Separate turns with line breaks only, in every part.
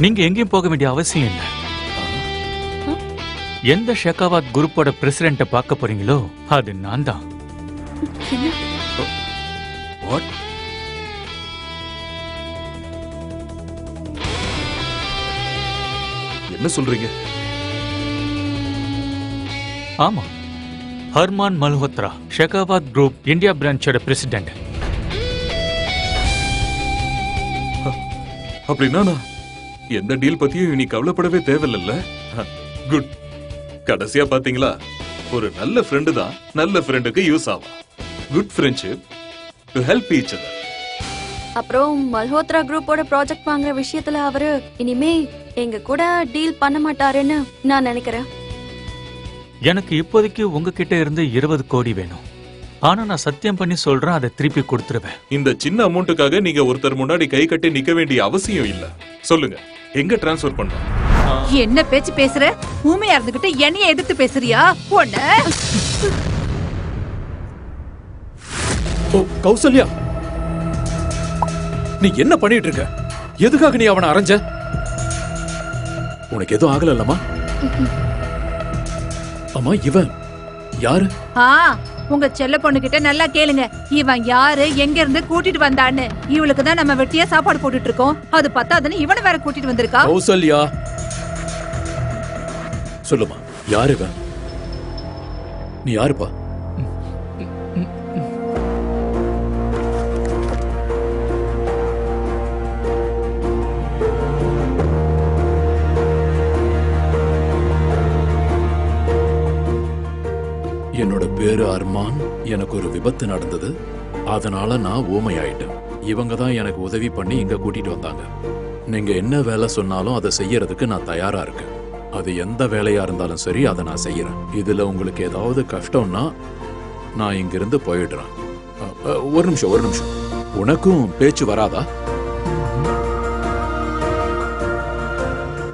நீங்க எங்கேயும் போக வேண்டிய அவசியம் இல்லை. எந்த ஷெகாவத் குரூப்போட பிரசிடென்ட்ட பார்க்க போறீங்களோ அது நான் தான்.
என்ன சொல்றீங்க?
ஆமா, ஹர்மான் மல்ஹோத்ரா, ஷெகாவத் குரூப் இந்தியா பிரான்ச்சோட பிரசிடென்ட்.
அப்படின்னா நான் எந்த டீல் பத்தியும் இனி கவலைப்படவே தேவையில்ல. குட். கடைசியா பாத்தீங்களா, ஒரு நல்ல ஃப்ரெண்டு தான் நல்ல ஃப்ரெண்டுக்கு யூஸ் ஆகும். Good friendship to help each other.
அப்புறம் மல்ஹோத்ரா குரூப்போட ப்ராஜெக்ட் வாங்குற விஷயத்துல அவரு இனிமே எங்க கூட டீல் பண்ண மாட்டாருன்னு நான் நினைக்கிறேன்.
எனக்கு இப்போதைக்கு உங்ககிட்ட இருந்து 20 கோடி வேணும். ஆனா நான் சத்தியம் பண்ணி சொல்றேன், அதை திருப்பி கொடுத்துருவேன்.
இந்த சின்ன அமௌண்ட்டுக்காக நீங்க ஒருத்தர் முன்னாடி கை கட்டி நிக்க வேண்டிய அவசியம் இல்ல. சொல்லுங்க, எங்க டிரான்ஸ்ஃபர் பண்ணணும்?
என்ன பேச்சு பேசுற? ஊமையா இருந்துகிட்டு என்னைய எதிர்த்து பேசுறியா? உன்ன
கௌசல்யா, நீ என்ன பண்ணிட்டு இருக்க? எதுக்காக நீ அவனை அரைஞ்ச? உனக்கு எதுவும் ஆகல இல்லம்மா? அம்மா, இவன் யாரு?
உங்க செல்ல பொண்ணு கிட்ட நல்லா கேளுங்க. இவன் யாரு, எங்க இருந்து கூட்டிட்டு வந்தான்னு. இவளுக்கு தான் நம்ம வெட்டியா சாப்பாடு போட்டுட்டு இருக்கோம். அது பத்தாதுன்னு இவனை வேற கூட்டிட்டு வந்திருக்கா.
கௌசல்யா, சொல்லுமா, யாரு இவன்? நீ யாருப்பா? என்னோட பேரு அர்மான். எனக்கு ஒரு விபத்து நடந்தது, அதனால நான் ஊமையாயிட்டேன். இவங்க தான் எனக்கு உதவி பண்ணி இங்க கூட்டிட்டு வந்தாங்க. நீங்க என்ன வேலை சொன்னாலும் அதை செய்யறதுக்கு நான் தயாரா இருக்கேன். அது எந்த வேலையா இருந்தாலும் சரி, அதை நான் செய்யறேன். இதுல உங்களுக்கு ஏதாவது கஷ்டம்னா நான் இங்கிருந்து போயிடுறேன். ஒரு நிமிஷம். உனக்கும் பேச்சு வராதா?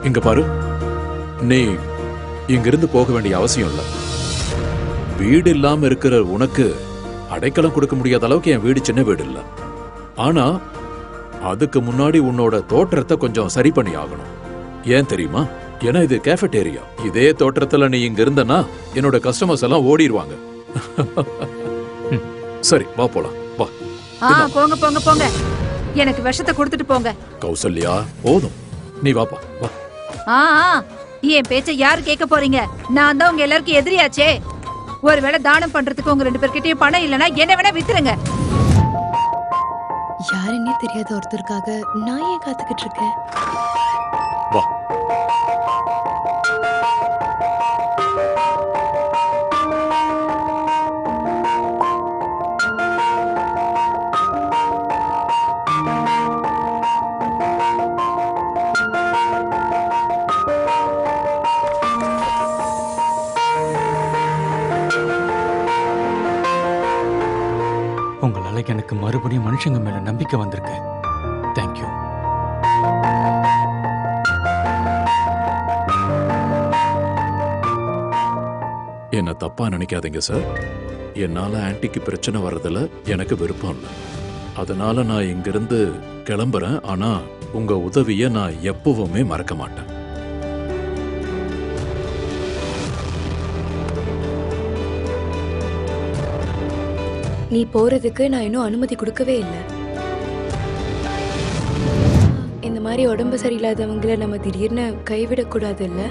இங்க பாரு, நீ இங்கிருந்து போக வேண்டிய அவசியம் இல்லை. வீடு இல்லாம இருக்கிற உனக்கு அடைக்கலம் கொடுக்க முடியாத அளவுக்கு என் வீடு சின்ன வீடு இல்ல. ஆனா அதுக்கு முன்னாடி உன்னோட தோற்றத்தை கொஞ்சம் சரி பண்ணி ஆகணும். ஏன் தெரியுமா? ஏன்னா இது கேஃபெட்டேரியா. இதே தோற்றத்துல நீ இங்க இருந்தனா என்னோட கஸ்டமர்ஸ் எல்லாம் ஓடிடுவாங்க. சரி, வா போலாம். வா.
போங்க போங்க போங்க, எனக்கு விஷத்தை கொடுத்துட்டு போங்க.
கௌசல்யா, போதும், நீ வாப்பா, வா.
என் பேச்ச யாரு கேட்க போறீங்க? நான் தான் உங்க எல்லாருக்கும் எதிரியாச்சே. ஒருவேளை தானம் பண்றதுக்கு உங்க 2 பேர்கிட்டயும் பணம் இல்லனா என்ன வேணா வித்துருங்க.
யாருன்னே தெரியாத ஒருத்தருக்காக நான் ஏன் காத்துக்கிட்டு இருக்கேன்?
வா.
உங்களால எனக்கு மறுபடியும் மனுஷங்க மேல நம்பிக்கை வந்திருக்கு. தேங்க்யூ.
என்ன தப்பா நினைக்காதீங்க சார். என்னால ஆன்ட்டிக்கு பிரச்சனை வர்றதுல எனக்கு விருப்பம் இல்லை. அதனால நான் இங்கிருந்து கிளம்புறேன். ஆனா உங்க உதவிய நான் எப்பவுமே மறக்க மாட்டேன்.
நீ போறதுக்கு நான் இன்னும் அனுமதி கொடுக்கவே இல்லை. இந்த மாதிரி உடம்பு சரியில்லாதவங்களை நம்ம திடீர்னு கைவிடக்கூடாது இல்ல?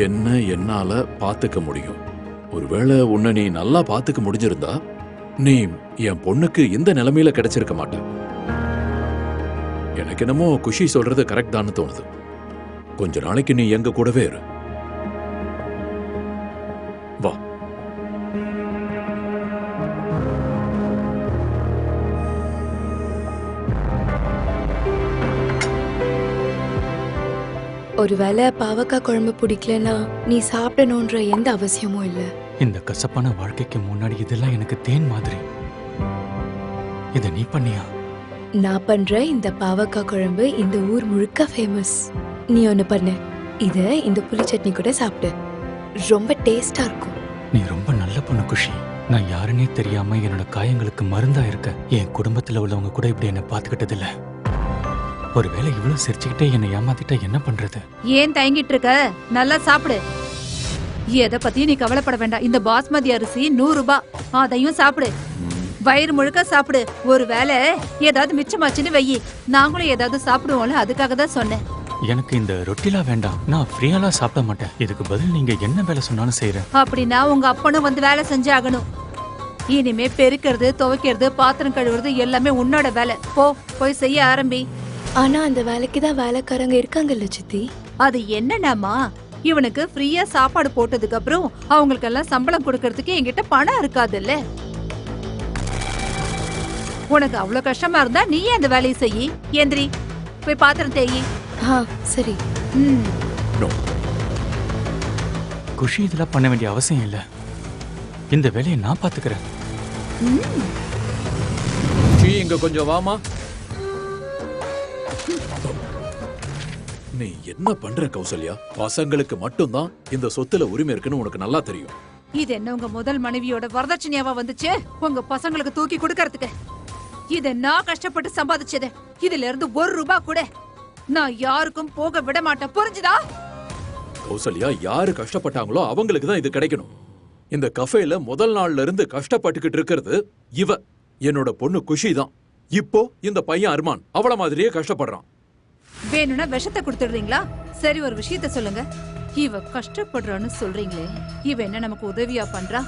என்ன என்னால பாத்துக்க முடியும். ஒருவேளை உன்னை நீ நல்லா பாத்துக்க முடிஞ்சிருந்தா நீ என் பொண்ணுக்கு இந்த நிலைமையில கிடைச்சிருக்க மாட்ட. எனக்கு என்னமோ குஷி சொல்றது கரெக்ட் தான்னு தோணுது. கொஞ்ச நாளைக்கு நீ எங்க கூடவே இரு. வா.
ஒருவேளை பாவக்காய் குழம்பு பிடிக்கலன்னா நீ சாப்பிடணும்ன்ற எந்த அவசியமும் இல்லை.
இந்த கசப்பான வாழ்க்கைக்கு முன்னாடி இதெல்லாம் எனக்கு தேன் மாதிரி. இத நீ பண்ணியா?
நான் பண்ற இந்த பாவக்காய் குழம்பு இந்த ஊர் முழுக்க ஃபேமஸ். நீ ஒண்ணு பண்ணு, இத இந்த புளி சட்னி கூட சாப்பிடு. ரொம்ப டேஸ்டா இருக்கும்.
நீ ரொம்ப நல்ல பொண்ணு குஷி. நான் யாருன்னே தெரியாம என்னோட காயங்களுக்கு மருந்தா இருக்க என் குடும்பத்துல உள்ளவங்க கூட இப்படி என்ன பாத்துக்கிட்டது இல்ல. ஒருவேளை இவ்வளவு சிரிச்சுக்கிட்டே என்னை ஏமாத்திட்டா என்ன பண்றது?
ஏன் தயங்கிட்டு இருக்க? நல்லா சாப்பிடு. எதை பத்தியும் நீ கவலைப்பட வேண்டாம். இந்த பாஸ்மதி அரிசி 100 ரூபாய், அதையும் சாப்பிடு. வயிறு முழுக்க சாப்பிடு. ஒருவேளை ஏதாவது மிச்சமாச்சுன்னு வெயி, நாங்களும் ஏதாவது சாப்பிடுவோம்ல, அதுக்காக தான் சொன்னேன்.
எனக்கு இந்த ரொட்டிலாம் வேண்டாம். நான் ஃப்ரீயாலாம் சாப்பிட மாட்டேன். இதுக்கு பதில் நீங்க என்ன வேலை சொன்னாலும் செய்யறேன்.
அப்படின்னா உங்க அப்பனும் வந்து வேலை செஞ்சாகணும். இனிமே பெருக்கிறது, துவைக்கிறது, பாத்திரம் கழுவுறது எல்லாமே உன்னோட வேலை. போய் செய்ய ஆரம்பி.
ஆனா அந்த வேலைக்கு தான் வேலைக்காரங்க இருக்காங்கல்ல சித்தி.
அது என்னன்னாமா, இவனுக்கு ஃப்ரீயா சாப்பாடு போட்டதுக்கு அப்புறம் அவங்களுக்கு எல்லாம் சம்பளம் கொடுக்கறதுக்கு என்கிட்ட பணம் இருக்காதுல்ல. உனக்கு அவ்வளவு கஷ்டமா இருந்தா நீயே அந்த வேலையை செய்யி. எந்திரி, போய் பாத்திரம் தேயி.
சரி.
No.
குஷி இதெல்லாம் பண்ண வேண்டிய அவசியம் இல்ல. இந்த வேலையை நான் பாத்துக்கிறேன்.
இங்க கொஞ்சம் வாமா. நீ என்ன பண்ற கௌசல்யா? பசங்களுக்கு மட்டும்தான் இந்த சொத்துல உரிமை இருக்குன்னு உனக்கு நல்லா தெரியும்.
இது என்ன உங்க முதல் மனைவியோட வரதட்சணையாவா வந்துச்சு உங்க பசங்களுக்கு தூக்கி கொடுக்கறதுக்கு? இத நான் கஷ்டப்பட்டு சம்பாதிச்சது. இதுல இருந்து 1 ரூபாய் கூட நான் யாருக்கும் போக விட மாட்டேன், புரிஞ்சுதா?
கௌசல்யா, யாரு கஷ்டப்பட்டாங்களோ அவங்களுக்கு தான் இது கிடைக்கணும். இந்த கஃபேல முதல் நாள்ல இருந்து கஷ்டப்பட்டுக்கிட்டு இருக்கிறது இவ, என்னோட பொண்ணு குஷி தான். இப்போ இந்த பையன் அர்மான் அவள மாதிரியே கஷ்டப்படுறான்.
வேணும்னா விஷத்தை கொடுத்துடுறீங்களா? சரி, ஒரு விஷயத்த சொல்லுங்க. இவ கஷ்டப்படுறான்னு சொல்றீங்களே, இவ என்ன நமக்கு உதவியா பண்றா?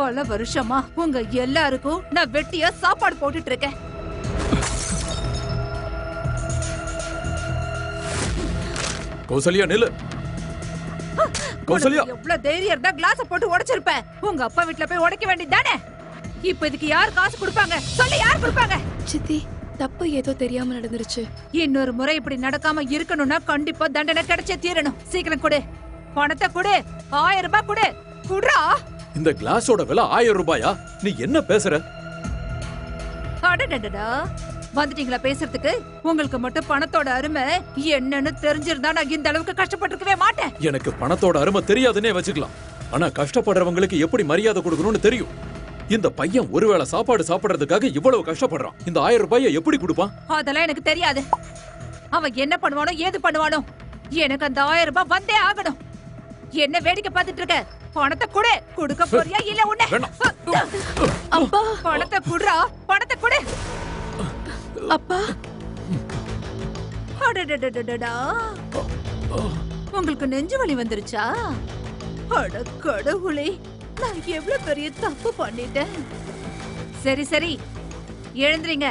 பல வருஷமா உங்க எல்லாருக்கும் நான் வெட்டியா சாப்பாடு போட்டுட்டு இருக்கேன்.
கௌசல்யா நில்லு. கௌசல்யா,
எவ்வளவு தைரியம் இருந்தா கிளாஸ போட்டு உடைச்சிருப்பேன். உங்க அப்பா வீட்ல போய் உடைக்க வேண்டியதானே? இப்ப இதுக்கு யார் காசு கொடுப்பாங்க? சொல்லு, யார் கொடுப்பாங்க?
சித்தி, தப்பு ஏதோ தெரியாம நடந்துருச்சு.
இன்னொரு முறை இப்படி நடக்காம இருக்கணும்னா கண்டிப்பா தண்டனை கிடைச்சே தீரணும். சீக்கிரம் கொடு, பணத்தை கொடு. 1000 ரூபாய் கொடு. குடுறா.
இந்த கிளாஸோட விலை 1000 ரூபாயா? நீ என்ன பேசுற?
அடடடடா, வந்துட்டீங்களா பேசுறதுக்கு? உங்களுக்கு மட்டும் பணத்தோட அருமை என்னன்னு தெரிஞ்சிருந்தா நான் இந்த அளவுக்கு கஷ்டப்பட்டிருக்கவே மாட்டேன்.
எனக்கு பணத்தோட அருமை தெரியாதுன்னே வச்சுக்கலாம். ஆனா கஷ்டப்படுறவங்களுக்கு எப்படி மரியாதை கொடுக்கணும்னு தெரியும். இந்த பையன் ஒருவேளை சாப்பாடு சாப்பிடுறதுக்காக இவ்வளவு கஷ்டப்படுறான். இந்த 1000 ரூபாயை எப்படி கொடுப்பான்?
அதெல்லாம் எனக்கு தெரியாது. அவன் என்ன பண்ணுவானோ ஏது பண்ணுவானோ, எனக்கு அந்த 1000 ரூபாய் வந்தே ஆகணும். என்ன வேடிக்கை பார்த்துட்டு இருக்க? பணத்தை கொடு. கொடுக்க போறியா இல்ல உன்னை?
அப்பா,
பணத்தை குடுறா, பணத்தை கொடு.
அப்பா.
அடடடடடடா, உங்களுக்கு நெஞ்சு வலி வந்துருச்சா? அட கடவுளே, நான் எவ்வளவு பெரிய தப்பு பண்ணிட்டேன். சரி சரி, எழுந்துறீங்க.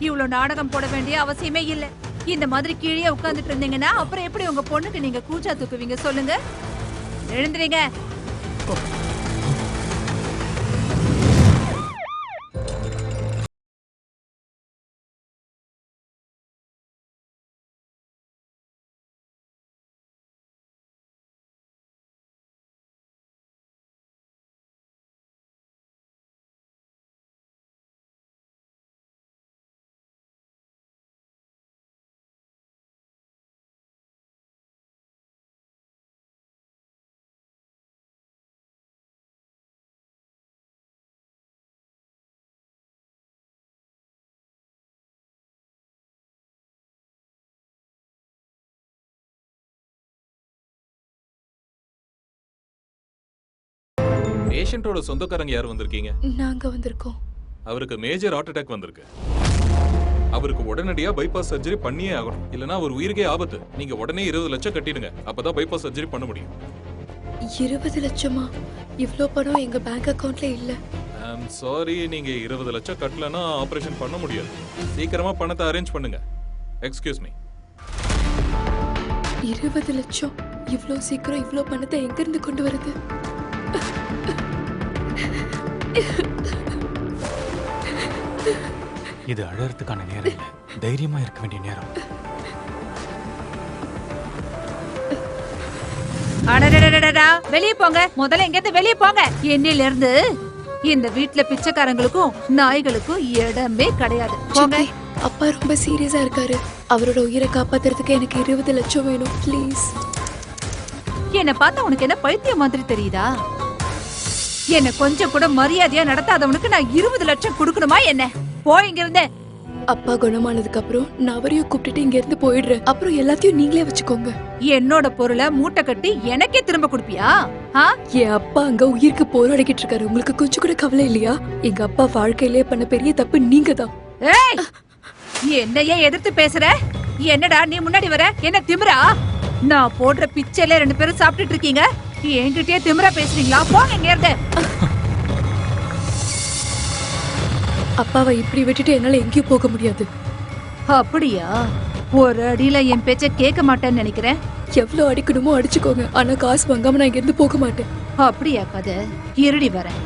இவ்வளவு நாடகம் போட வேண்டிய அவசியமே இல்ல. இந்த மாதிரி கீழே உட்கார்ந்துட்டு இருந்தீங்கன்னா அப்புறம் எப்படி உங்க பொண்ணுக்கு நீங்க கூச்சா தூக்குவீங்க சொல்லுங்க? எழுந்துறீங்க.
பேஷண்டோட சொந்தக்காரங்க யார் வந்திருக்கீங்க?
நாங்க வந்திருக்கோம்.
அவருக்கு மேஜர் ஹார்ட் அட்டாக் வந்திருக்கு. அவருக்கு உடனடியா பைபாஸ் சர்ஜரி பண்ணியே ஆகணும். இல்லனா அவர் உயிருக்கே ஆபத்து. நீங்க உடனே 20 லட்சம் கட்டிடுங்க. அப்பதான் பைபாஸ் சர்ஜரி பண்ண முடியும்.
20 லட்சமா? இவ்ளோ பணம் எங்க பேங்க் அக்கவுண்ட்ல இல்ல.
ஐம் சாரி, நீங்க 20 லட்சம் கட்டலனா ஆபரேஷன் பண்ண முடியாது. சீக்கிரமா பணத்தை அரேஞ்ச் பண்ணுங்க. Excuse me.
20 லட்சம்? இவ்ளோ சீக்கிரம் இவ்ளோ பணத்தை எங்க இருந்து கொண்டு வருது?
இது அழறதுக்கான நேரம் இல்ல, தைரியமா இருக்க வேண்டிய நேரம்.
அடடடடடா, வெளிய போங்க. முதல்ல எங்க இருந்து வெளிய போங்க. என்னில இருந்து இந்த வீட்ல பிச்சைக்காரங்களுக்கும் நாய்களுக்கும் இடமே கிடையாது. போங்க.
சித்தி, அப்பா ரொம்ப சீரியஸா இருக்காரு. அவரோட உயிரை காப்பாத்துறதுக்கு எனக்கு 20 லட்சம் வேணும், ப்ளீஸ்.
என்ன பார்த்தா உனக்கு என்ன பைத்தியம் மாதிரி தெரியுதா? என்ன கொஞ்சம் கூட மரியாதையா நடத்தாதவனுக்கு நான் 20 லட்சம் கொடுக்கணுமா என்ன? போய் இங்க இருந்தே.
அப்பா குணமானதுக்கு அப்புறம் நான் அவரையும் கூப்பிட்டுட்டு இங்க இருந்து போயிடுறேன். அப்புறம் எல்லாத்தையும் நீங்களே வச்சுக்கோங்க.
என்னோட பொருளை மூட்டை கட்டி எனக்கே திரும்ப கொடுப்பியா?
என் அப்பா அங்க உயிருக்கு போராடிக்கிட்டு இருக்காரு. உங்களுக்கு கொஞ்சம் கூட கவலை இல்லையா? எங்க அப்பா வாழ்க்கையிலே பண்ண பெரிய தப்பு நீங்க தான்.
ஏய், என்னையே எதிர்த்து பேசுற? என்னடா நீ முன்னாடி வர? என்ன திமிரா? நான் போடுற பிச்சையில 2 பேரும் சாப்பிட்டுட்டு இருக்கீங்க, என்கிட்டயே திமிரா பேசுறீங்களா? போங்க இங்க இருந்து.
அப்பாவை இப்படி விட்டுட்டு என்னால எங்கேயும் போக முடியாது.
அப்படியா? ஒரு அடியில என் பேச்ச கேட்க மாட்டேன்னு நினைக்கிறேன்.
எவ்வளவு அடிக்கணுமோ அடிச்சுக்கோங்க, ஆனா காசு வாங்காம நான் இங்க இருந்து போக மாட்டேன்.
அப்படியா கதை? இருடி வரேன்.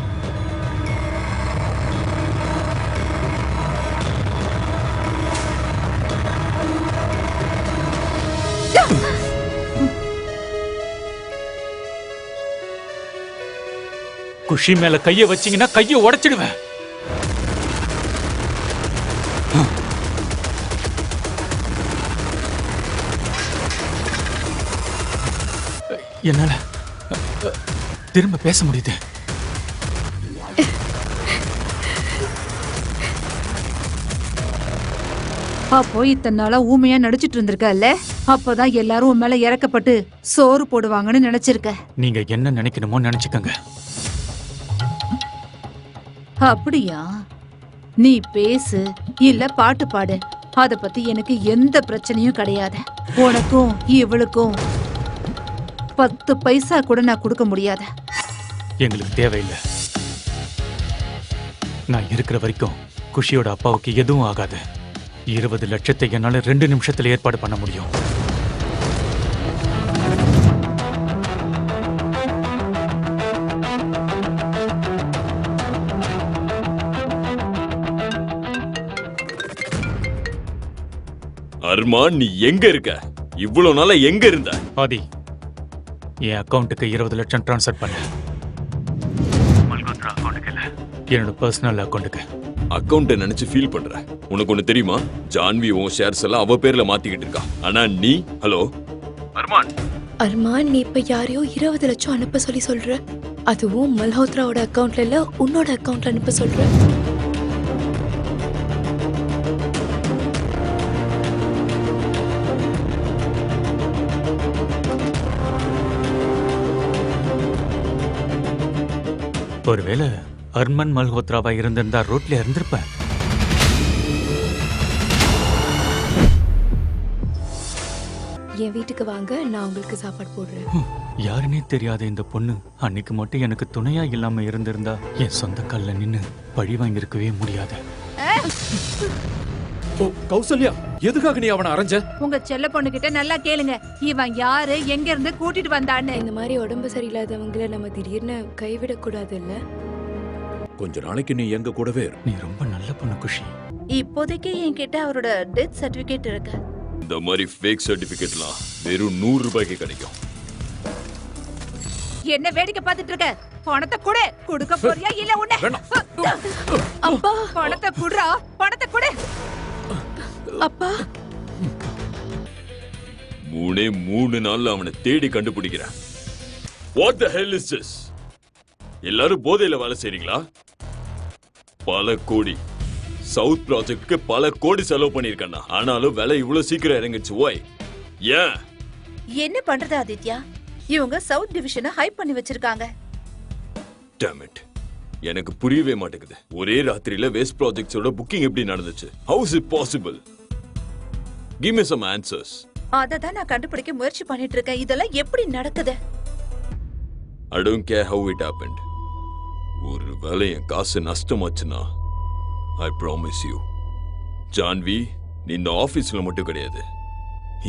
குஷி மேல கைய வச்சீங்கன்னா கைய உடைச்சிடுவேன். என்னால திரும்ப பேச முடியுது.
அப்போ இத்தனை நாளா ஊமையா நடிச்சிட்டு இருந்திருக்கல்ல, அப்பதான் எல்லாரும் உன் மேல இறக்கப்பட்டு சோறு போடுவாங்கன்னு நினைச்சிருக்க.
நீங்க என்ன நினைக்கணுமோ நினைச்சுக்கங்க.
அப்படியா? நீ பேசு இல்ல பாட்டு பாடு, அத பத்தி எனக்கு எந்த பிரச்சனையும் கிடையாது. உனக்கும் இவளுக்கும் 10 பைசா கூட நான் கொடுக்க முடியாது.
எங்களுக்கு தேவையில்லை. நான் இருக்கிற வரைக்கும் குஷியோட அப்பாவுக்கு எதுவும் ஆகாது. 20 லட்சத்தை என்னால 2 நிமிஷத்துல ஏற்பாடு பண்ண முடியும்.
அர்மான், நீ எங்க இருக்க? இவ்வளவு நாளா எங்க இருந்த?
ஆதி, என் அக்கவுண்ட்டுக்கு 20 லட்சம் ட்ரான்ஸ்ஃபர் பண்ண. மல்கோத்ரா அக்கவுண்ட்டுக்கு இல்ல, என்னோட பர்சனல் அக்கவுண்ட்டுக்கு.
அக்கவுண்ட நினைச்சு ஃபீல் பண்ற. உனக்கு ஒண்ணு தெரியுமா? ஜான்வி உன் ஷேர்ஸ் எல்லாம் அவ பேர்ல மாத்திக்கிட்டு இருக்கா. ஆனா நீ, ஹலோ அர்மான்,
அர்மான், நீ இப்ப யாரையோ 20 லட்சம் அனுப்ப சொல்ற. அதுவும் மல்ஹோத்ராவோட அக்கவுண்ட்ல இல்ல, உன்னோட அக்கவுண்ட்ல அனுப்ப சொல்ற.
ஒருவேளை அர்மன் மல்ஹோத்ராவா இருந்திருந்தா ரோட்ல இருந்திருப்பேன்.
என் வீட்டுக்கு வாங்க, நான் உங்களுக்கு சாப்பாடு போடுறேன்.
யாருன்னே தெரியாத இந்த பொண்ணு அன்னைக்கு மட்டும் எனக்கு துணையா இல்லாம இருந்திருந்தா என் சொந்த கால்ல நின்னு பழி வாங்கியிருக்கவே முடியாது.
கௌசல்யா, எதுக்காக நீ அவனை அரைஞ்ச?
உங்க செல்ல பொண்ணு கிட்ட நல்லா கேளுங்க, இவன் யாரு, எங்க இருந்து கூட்டிட்டு வந்தான்னு.
இந்த மாதிரி உடம்பு சரியில்லாதவங்கள நம்ம திடீர்னு கைவிடக் கூடாது இல்ல?
கொஞ்ச நாளைக்கு நீ எங்க கூடவே இரு.
நீ ரொம்ப நல்ல பொண்ணு குஷி.
இப்போதைக்கு என்கிட்ட அவரோட டெத் சர்டிபிகேட் இருக்கு.
இந்த மாதிரி ஃபேக் சர்டிபிகேட்லாம் வெறும் 100 ரூபாய்க்கு கிடைக்கும்.
என்ன வேடிக்கை பார்த்துட்டு இருக்க? பணத்தை கொடு. கொடுக்க போறியா இல்ல உன்னை?
அப்பா,
பணத்தை குடுறா, பணத்தை கொடு.
அப்பா,
3 நாள்ல அவனை தேடி கண்டுபிடிக்கிறேன். What the hell is this? எல்லாரும் போதையில வேலை செய்றீங்களா? பல கோடி சவுத் ப்ராஜெக்ட்க்கு பல கோடி செலவு பண்ணிருக்கேன். ஆனாலும் விலை இவ்வளவு சீக்கிரம் இறங்கிச்சு. Why? ஏன்?
என்ன பண்றது ஆதித்யா? இவங்க சவுத் டிவிஷனை ஹைப் பண்ணி வச்சிருக்காங்க.
Damn it. எனக்கு புரியவே மாட்டேங்குது. ஒரே ராத்திரியில வேஸ்ட் ப்ராஜெக்ட்ஸோட புக்கிங் எப்படி நடந்துச்சு? How is it possible? Give me some answers.
அததான் நான் கண்டுபிடிக்க முயற்சி பண்ணிட்டு இருக்கேன். இதெல்லாம் எப்படி நடக்குது?
I don't care how it happened. ஒரு வேளை என் காசு நஷ்டமாச்சுன்னா I promise you, ஜான்வி, நீ இந்த ஆபீஸ்ல மட்டும் கிடையாது,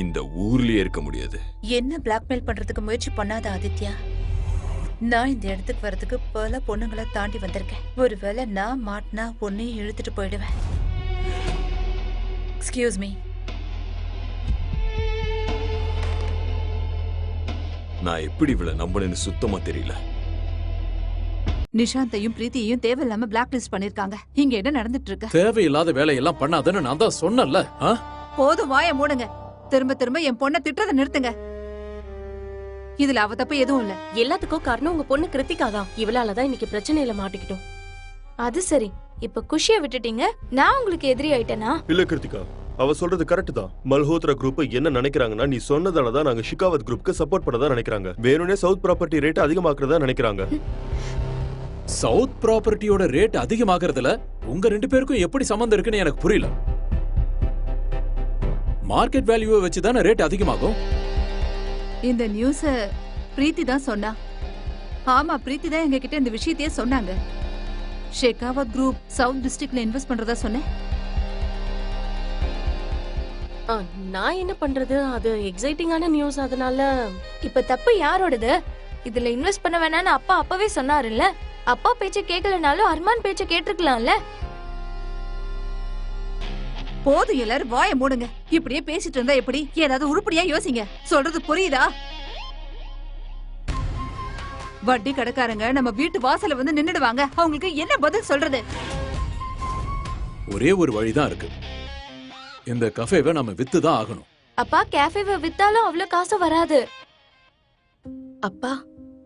இந்த ஊர்லயே இருக்க முடியாது.
என்ன பிளாக்மெயில் பண்றதுக்கு முயற்சி பண்ணாத ஆதித்யா. நான் இந்த இடத்துக்கு வரதுக்கு பல பொண்ணுங்களை தாண்டி வந்திருக்கேன். ஒருவேளை நான் மாட்டினா பொண்ணையும் இழுத்துட்டு போயிடுவேன். Excuse me.
நான் எப்படி இவளை நம்பணும்னு சுத்தமா தெரியல.
நிஷாந்தையும் பிரீத்தியையும் தேவையில்லாம பிளாக் லிஸ்ட் பண்ணிருக்காங்க. இங்க என்ன நடந்துட்டு இருக்கு?
தேவையில்லாத வேலையெல்லாம் பண்ணாதன்னு நான் தான் சொன்னேன்ல.
போதும், வாய மூடுங்க. திரும்ப திரும்ப என் பொண்ணை திட்டதை நிறுத்துங்க. இதுல அவ தப்பு எதுவும் இல்ல.
எல்லாத்துக்கும் காரணம் உங்க பொண்ணு கிருத்திகா தான். இவளாலதான் இன்னைக்கு பிரச்சனையில மாட்டிக்கிட்டோம்.
அது சரி, இப்ப குஷிய விட்டுட்டீங்க, நான் உங்களுக்கு எதிரி ஆயிட்டேனா?
இல்ல கிருத்திகா, அவ சொல்றது கரெக்ட் தான். மல்ஹோத்ரா குரூப் என்ன நினைக்கிறாங்கன்னா, நீ சொன்னதால தான் நாங்க ஷிகாவத் குரூப்க்கு சப்போர்ட் பண்ணதா நினைக்கிறாங்க. வேணும்னே சவுத் ப்ராப்பர்ட்டி ரேட் அதிகமாக்குறதா நினைக்கிறாங்க.
சவுத் ப்ராப்பர்ட்டியோட ரேட் அதிகமாகறதுல உங்க 2 பேருக்கும் எப்படி சம்பந்தம் இருக்குன்னு எனக்கு புரியல. மார்க்கெட் வேல்யூவை வச்சு தானே ரேட் அதிகமாகும்.
இந்த நியூஸ பிரீத்தி தான் சொன்னா. ஆமா, பிரீத்தி தான் எங்க கிட்ட இந்த விஷயத்தையே சொன்னாங்க. ஷெகாவத் குரூப் சவுத் டிஸ்ட்ரிக்ட்ல இன்வெஸ்ட் பண்றதா சொன்னேன்.
நான் என்ன பண்றது, அது எக்ஸைட்டிங்கான நியூஸ். அதனால
இப்ப தப்பு யாரோடது? இதுல இன்வெஸ்ட் பண்ண வேணாம்னு அப்பா அப்பவே சொன்னாருல்ல. அப்பா பேச்ச கேட்கலனாலும் அர்மான் பேச்ச கேட்டிருக்கலாம்ல.
போதும், எல்லாரும் வாயை மூடுங்க. இப்படியே பேசிட்டு இருந்தா எப்படி? ஏதாவது உருப்படியா யோசிங்க. சொல்றது புரியுதா? வட்டி கடைக்காரங்க நம்ம வீட்டு வாசல்ல வந்து நின்னுடுவாங்க. அவங்களுக்கு என்ன பதில் சொல்றது?
ஒரே ஒரு வழிதான் இருக்கு. இந்த கஃபேவை நம்ம வித்து தான் ஆகணும்.
அப்பா, கேஃபேவை வித்தாலும் அவ்வளவு காசு வராது. அப்பா,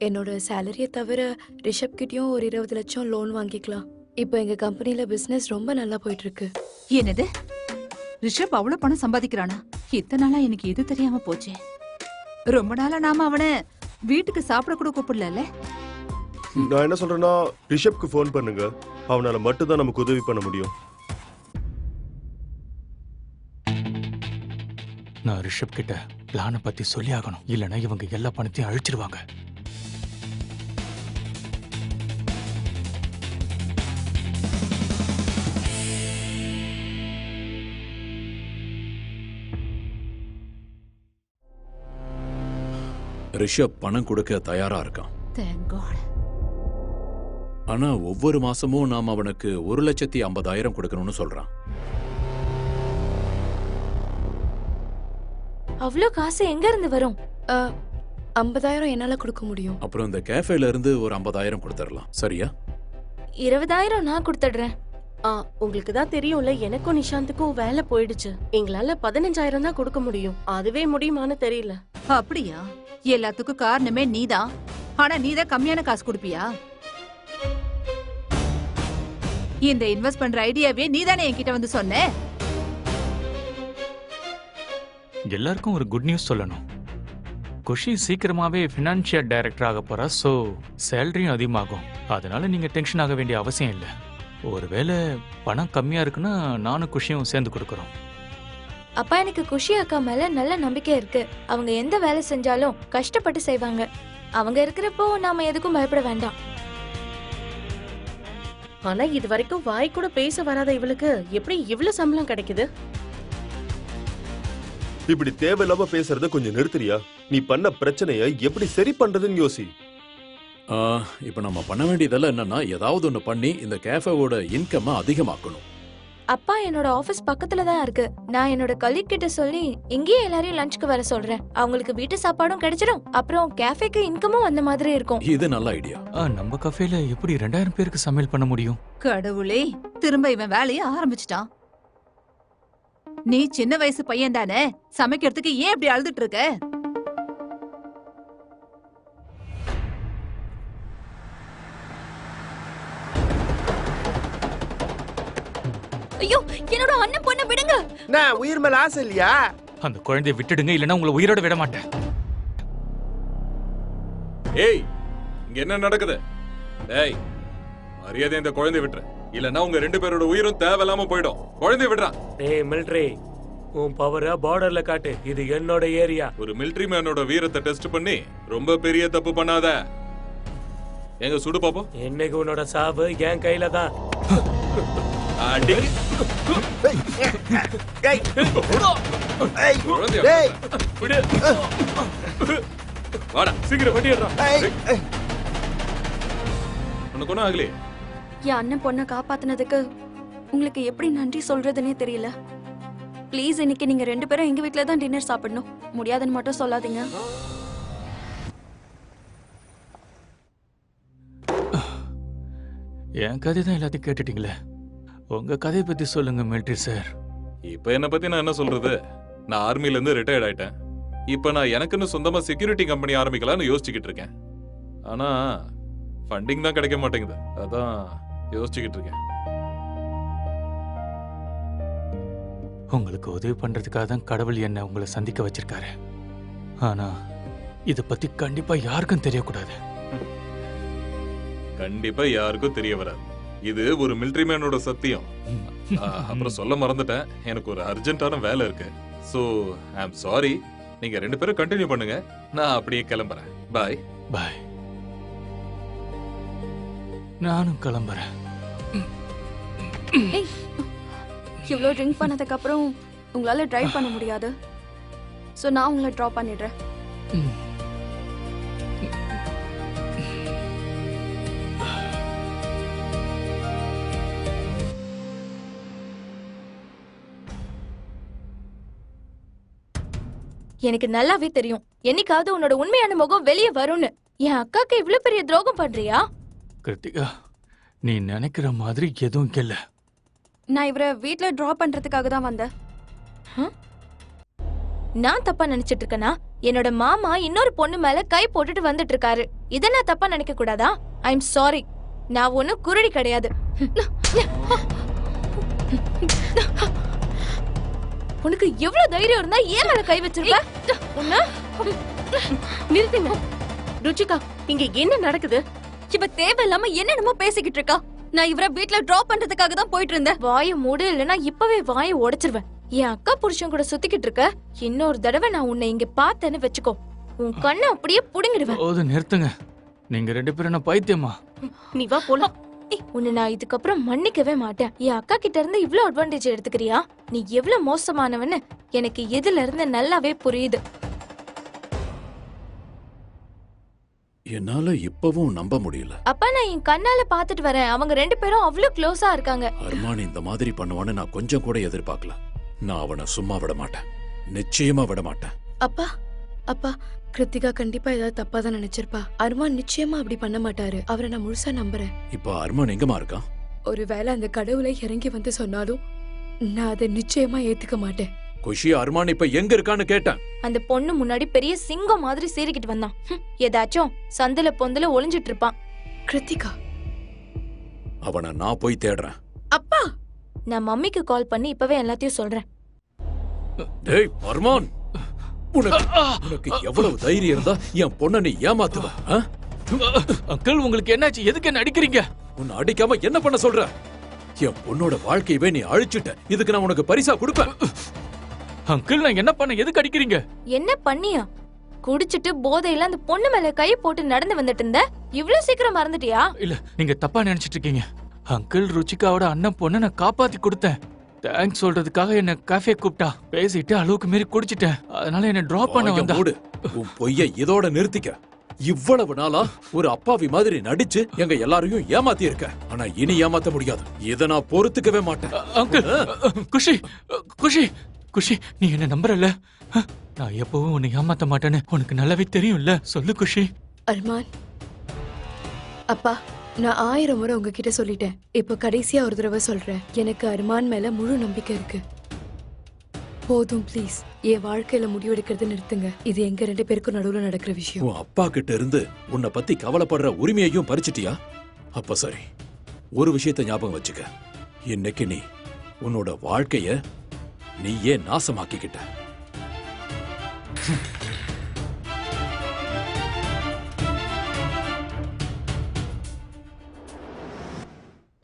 என்னோட சேலரியை தவிர ரிஷப் கிட்டயும் ஒரு 20 லட்சம் லோன் வாங்கிக்கலாம். இப்போ எங்க கம்பெனில பிசினஸ் ரொம்ப நல்லா போயிட்டு இருக்கு.
என்னது, ரிஷப் அவ்வளவு பணம் சம்பாதிக்கிறானா? இத்தனை நாளா எனக்கு எது தெரியாம போச்சே. ரொம்ப நாளா நாம அவனை வீட்டுக்கு சாப்பிட கூட கூப்பிடல.
நான் என்ன சொல்றேன்னா, ரிஷப்க்கு ஃபோன் பண்ணுங்க. அவனால மட்டும் தான் நமக்கு உதவி பண்ண முடியும்.
நான் ரிஷப் கிட்ட பிளானை பத்தி சொல்லி ஆகணும். இல்லைன்னா இவங்க எல்லா பணத்தையும் அழிச்சிருவாங்க.
ரிஷப் பணம் கொடுக்க தயாரா இருக்கான்.
Thank God.
ஆனா ஒவ்வொரு மாசமும் நாம் அவனுக்கு 1,50,000 கொடுக்கணும்னு சொல்றான்.
அவ்வளவு காசு எங்க இருந்து வரும்? 50,000 என்னால கொடுக்க முடியும்.
அப்புறம் இந்த கேஃபேல இருந்து ஒரு 50,000 கொடுத்துடலாம். சரியா?
20,000 நான் கொடுத்துடுறேன்.
உங்களுக்கு தான் தெரியும்ல, எனக்கும் நிஷாந்துக்கும் வேலை போயிடுச்சு. எங்களால 15,000 தான் கொடுக்க முடியும். அதுவே முடியுமான்னு தெரியல.
அப்படியா? எல்லாத்துக்கும் காரணமே நீதான். ஆனா நீதான் கம்மியான காசு கொடுப்பியா? இந்த இன்வெஸ்ட் பண்ற ஐடியாவே நீதானே என்கிட்ட வந்து சொன்ன.
எல்லாருக்கும் ஒரு குட் நியூஸ் சொல்லணும். குஷி சீக்கிரமாவே ஃபினான்ஷியல் டைரக்டர் ஆக போறா. ஸோ சேலரியும் அதிகமாகும். அதனால நீங்க டென்ஷன் ஆக வேண்டிய அவசியம் இல்லை. ஒருவேளை பணம் கம்மியா இருக்குன்னா நானும் குஷியும் சேர்ந்து கொடுக்குறோம்.
அப்பா, எனக்கு குஷி அக்கா மேல நல்ல நம்பிக்கை இருக்கு. அவங்க எந்த வேலை செஞ்சாலும் கஷ்டப்பட்டு செய்வாங்க. அவங்க இருக்கிறப்போ நாம எதுக்கும் பயப்பட வேண்டாம்.
ஆனா இது வரைக்கும் வாய் கூட பேச வராத இவளுக்கு எப்படி இவ்வளவு சம்பளம் கிடைக்குது?
இப்படி தேவையில்லாம பேசுறத கொஞ்சம் நிறுத்துறியா? நீ பண்ண பிரச்சனைய எப்படி சரி பண்றதுன்னு யோசி.
இப்ப நம்ம பண்ண வேண்டியதெல்லாம் என்னன்னா, ஏதாவது ஒண்ணு பண்ணி இந்த கேஃபேவோட இன்கம் அதிகமாக்கணும்.
அப்பா, என்னோட ஆபீஸ் பக்கத்துல தான் இருக்கு. நான் என்னோட கலீக் கிட்ட சொல்லி இங்கேயே எல்லாரையும் லஞ்சுக்கு வர சொல்றேன். அவங்களுக்கு வீட்டு சாப்பாடும் கிடைச்சிடும். அப்புறம் கேஃபேக்கு இன்கமும் அந்த மாதிரி இருக்கும்.
இது நல்ல ஐடியா.
நம்ம கஃபேல எப்படி 2000 பேருக்கு சமையல் பண்ண முடியும்?
கடவுளே, திரும்ப இவன் வேலையை ஆரம்பிச்சிட்டான். நீ சின்ன வயசு பையன் தானே, சமைக்கிறதுக்கு ஏன் இப்படி அழுதுட்டு இருக்க?
ஐயோ, என்னோட அண்ணன் பொண்ண விடுங்க.
நான் உயிர் மேல ஆசை இல்லையா?
அந்த குழந்தையை விட்டுடுங்க, இல்லைன்னா உங்களை உயிரோட விட மாட்டேன்.
ஏய், இங்க என்ன நடக்குது? ஏய், மரியாதை இந்த குழந்தை விட்டுற, இல்லன்னா உங்க 2 பேரோட உயிரும் தேவையில்லாம போயிடும். குழந்தை விடுறா.
டேய் மிலிட்டரி, உன் பவரை பார்டர்ல காட்டு. இது என்னோட ஏரியா.
ஒரு மிலிட்டரி மேனோட வீரத்தை டெஸ்ட் பண்ணி ரொம்ப பெரிய தப்பு பண்ணாத. எங்க சுடு பாப்போம்.
என்னைக்கு உன்னோட சாவு என் கையில தான்.
அடி. வாடா, சீக்கிரம் வண்டிடுறா. உனக்கு ஒன்னும் ஆகலையே?
என் அண்ணன் பொண்ணை காப்பாத்தினதுக்கு உங்களுக்கு எப்படி நன்றி சொல்றதுன்னே தெரியல. ப்ளீஸ், இன்னைக்கு நீங்க 2 பேரும் எங்க வீட்ல தான் டின்னர் சாப்பிடணும். முடியாதுன்னு மட்டும் சொல்லாதீங்க.
என் கதை தான் எல்லாத்தையும் கேட்டுட்டீங்களே. உங்க கதையை பத்தி சொல்லுங்க மிலிட்டரி சார்.
இப்ப என்ன பத்தி நான் என்ன சொல்றது? நான் ஆர்மில இருந்து ரிட்டையர்ட் ஆயிட்டேன். இப்ப நான் எனக்குன்னு சொந்தமா செக்யூரிட்டி கம்பெனி ஆரம்பிக்கலாம்னு யோசிச்சுக்கிட்டு இருக்கேன். ஆனா ஃபண்டிங் தான் கிடைக்க மாட்டேங்குது. அதான் யோசிச்சுக்கிட்டு இருக்கேன்.
உங்களுக்கு உதவி பண்றதுக்காக தான் கடவுள் என்ன உங்களை சந்திக்க வச்சிருக்காரு. ஆனா இத பத்தி கண்டிப்பா யாருக்கும் தெரியக்கூடாது.
கண்டிப்பா யாருக்கும் தெரிய வராது. இது ஒரு மிலிட்டரி மேனோட சத்தியம். அப்புறம் சொல்ல மறந்துட்டேன், எனக்கு ஒரு அர்ஜென்ட்டான வேலை இருக்கு. So I am sorry. நீங்க 2 பேரும் கண்டினியூ பண்ணுங்க, நான் அப்படியே கிளம்புறேன். பாய்.
பாய். நானும் கிளம்புறேன்.
இவ்வளோ ட்ரிங்க் பண்ணதுக்கு அப்புறம் உங்களால டிரைவ் பண்ண முடியாது. ஸோ நான் உங்களை ட்ராப் பண்ணிடுறேன்.
எனக்கு நல்லாவே தெரியும் என்னைக்காவது உன்னோட உண்மையான முகம் வெளியே வரும்னு. என் அக்காக்கு இவ்ளோ பெரிய துரோகம் பண்றியா?
கிருத்திகா, நீ நினைக்கிற மாதிரி எதுவும் இல்ல.
நான் இவரை வீட்ல டிராப் பண்றதுக்காக தான் வந்தேன்.
நான் தப்பா நினைச்சிட்டு இருக்கேனா? என்னோட மாமா இன்னொரு பொண்ணு மேல கை போட்டுட்டு வந்துட்டு இருக்காரு. இத நான் தப்பா நினைக்க கூடாதா? I am sorry. நான் ஒன்னும் குருடி கிடையாது. உனக்கு எவ்வளவு தைரியம் இருந்தா ஏன் மேல கை வச்சிருக்க?
நிறுத்துங்க. ருச்சிகா, இங்க என்ன நடக்குது?
இவ தேவையில்லாம என்னென்னமோ பேசிக்கிட்டு இருக்கா. நான் இவரை வீட்ல டிராப் பண்றதுக்காக தான் போயிட்டு இருந்தேன்.
வாயை மூடு, இல்லைன்னா இப்பவே வாயை உடைச்சிருவேன். என் அக்கா புருஷன் கூட சுத்திக்கிட்டு இருக்க. இன்னொரு தடவை நான் உன்னை இங்க பார்த்தேன்னு வச்சுக்கோ, உன் கண்ணை அப்படியே புடுங்கிடுவேன்.
போது நிறுத்துங்க. நீங்க 2 பேரும் என்ன பைத்தியமா?
நீ வா போலாம்.
உன்னை நான் இதுக்கப்புறம் மன்னிக்கவே மாட்டேன். என் அக்கா கிட்ட இருந்து இவ்ளோ அட்வான்டேஜ் எடுத்துக்கிறியா? நீ எவ்வளவு மோசமானவன்னு எனக்கு இதுல இருந்து நல்லாவே புரியுது.
என்னால இப்பவும் நம்ப முடியல.
அப்பா, நான் என் கண்ணால பாத்துட்டு வரேன். அவங்க 2 பேரும் அவ்வளவு க்ளோஸா இருக்காங்க.
அர்மான் இந்த மாதிரி பண்ணுவான்னு நான் கொஞ்சம் கூட எதிர்பார்க்கல. நான் அவனை சும்மா விட மாட்டேன், நிச்சயமா விட மாட்டேன்.
அப்பா, அப்பா, கிருத்திகா கண்டிப்பா ஏதாவது தப்பா தான் நினைச்சிருப்பா. அர்மான் நிச்சயமா அப்படி பண்ண மாட்டாரு. அவரை நான் முழுசா நம்புறேன்.
இப்ப அர்மான் எங்கமா இருக்கான்?
ஒருவேளை அந்த கடவுளை இறங்கி வந்து சொன்னாலும் நான் அதை நிச்சயமா ஏத்துக்க மாட்டேன்.
குஷி, அர்மான் இப்ப எங்க இருக்கான்னு கேட்டேன்.
அந்த பொண்ணு முன்னாடி பெரிய சிங்கம் மாதிரி சீறிக்கிட்டு வந்தான். ஏதாச்சும் சந்தில பொந்துல ஒளிஞ்சிட்டு இருப்பான். கிருத்திகா,
அவனை நான் போய் தேடுறேன்.
அப்பா, நான் மம்மிக்கு கால் பண்ணி இப்பவே எல்லாத்தையும் சொல்றேன்.
டேய் அர்மான், உனக்கு எவ்வளவு தைரியம் இருந்தா என் பொண்ணை நீ ஏமாத்துவ?
அங்கிள், உங்களுக்கு என்னாச்சு? எதுக்கு என்ன அடிக்கிறீங்க?
உன்னை அடிக்காம என்ன பண்ண சொல்ற? என் பொண்ணோட வாழ்க்கையவே நீ அழிச்சிட்ட. இதுக்கு நான் உனக்கு பரிசா கொடுப்பேன்.
அங்கிள், நான் என்ன பண்ண? எதுக்கு அடிக்கிறீங்க?
என்ன பண்ணியா? குடிச்சிட்டு போதையில அந்த பொண்ணு மேல கை போட்டு நடந்து வந்துட்டு இருந்த. இவ்வளவு சீக்கிரம் மறந்துட்டியா?
இல்ல, நீங்க தப்பா நினைச்சிட்டு இருக்கீங்க. அங்கிள், ருச்சிகாவோட அண்ணன் பொண்ணை நான் காப்பாத்தி கொடுத்தேன். தேங்க்ஸ் சொல்றதுக்காக என்ன காஃபே கூப்பிட்டா. பேசிட்டு அளவுக்கு மீறி குடிச்சிட்டேன். அதனால என்ன டிராப் பண்ண வந்தா.
உன் பொய்ய இதோட நிறுத்திக்க. இவ்வளவு நாளா ஒரு அப்பாவி மாதிரி நடிச்சு எங்க எல்லாரையும் ஏமாத்தி இருக்க. ஆனா இனி ஏமாத்த முடியாது. இத நான் பொறுத்துக்கவே மாட்டேன்.
அங்கிள், குஷி, குஷி, குஷி, நீ என்ன நம்புறல? நான் எப்பவும் உன்னை ஏமாத்த மாட்டேன்னு உனக்கு நல்லாவே தெரியும்ல. சொல்லு குஷி.
அர்மான், அப்பா, நான் 1000 முறை உங்ககிட்ட சொல்லிட்டேன். இப்ப கடைசியா ஒரு தடவை சொல்றேன். எனக்கு அர்மான் மேல முழு நம்பிக்கை இருக்கு. போதும், ப்ளீஸ். என் வாழ்க்கையில முடிவெடுக்கிறது நிறுத்துங்க. இது எங்க 2 பேருக்கும் நடுவுல நடக்கிற விஷயம்.
உன் அப்பா கிட்ட இருந்து உன்னை பத்தி கவலைப்படுற உரிமையையும் பறிச்சிட்டியா? அப்ப சரி, ஒரு விஷயத்தை ஞாபகம் வச்சுக்க. இன்னைக்கு நீ உன்னோட வாழ்க்கைய நீயே நாசமாக்கிக்கிட்ட.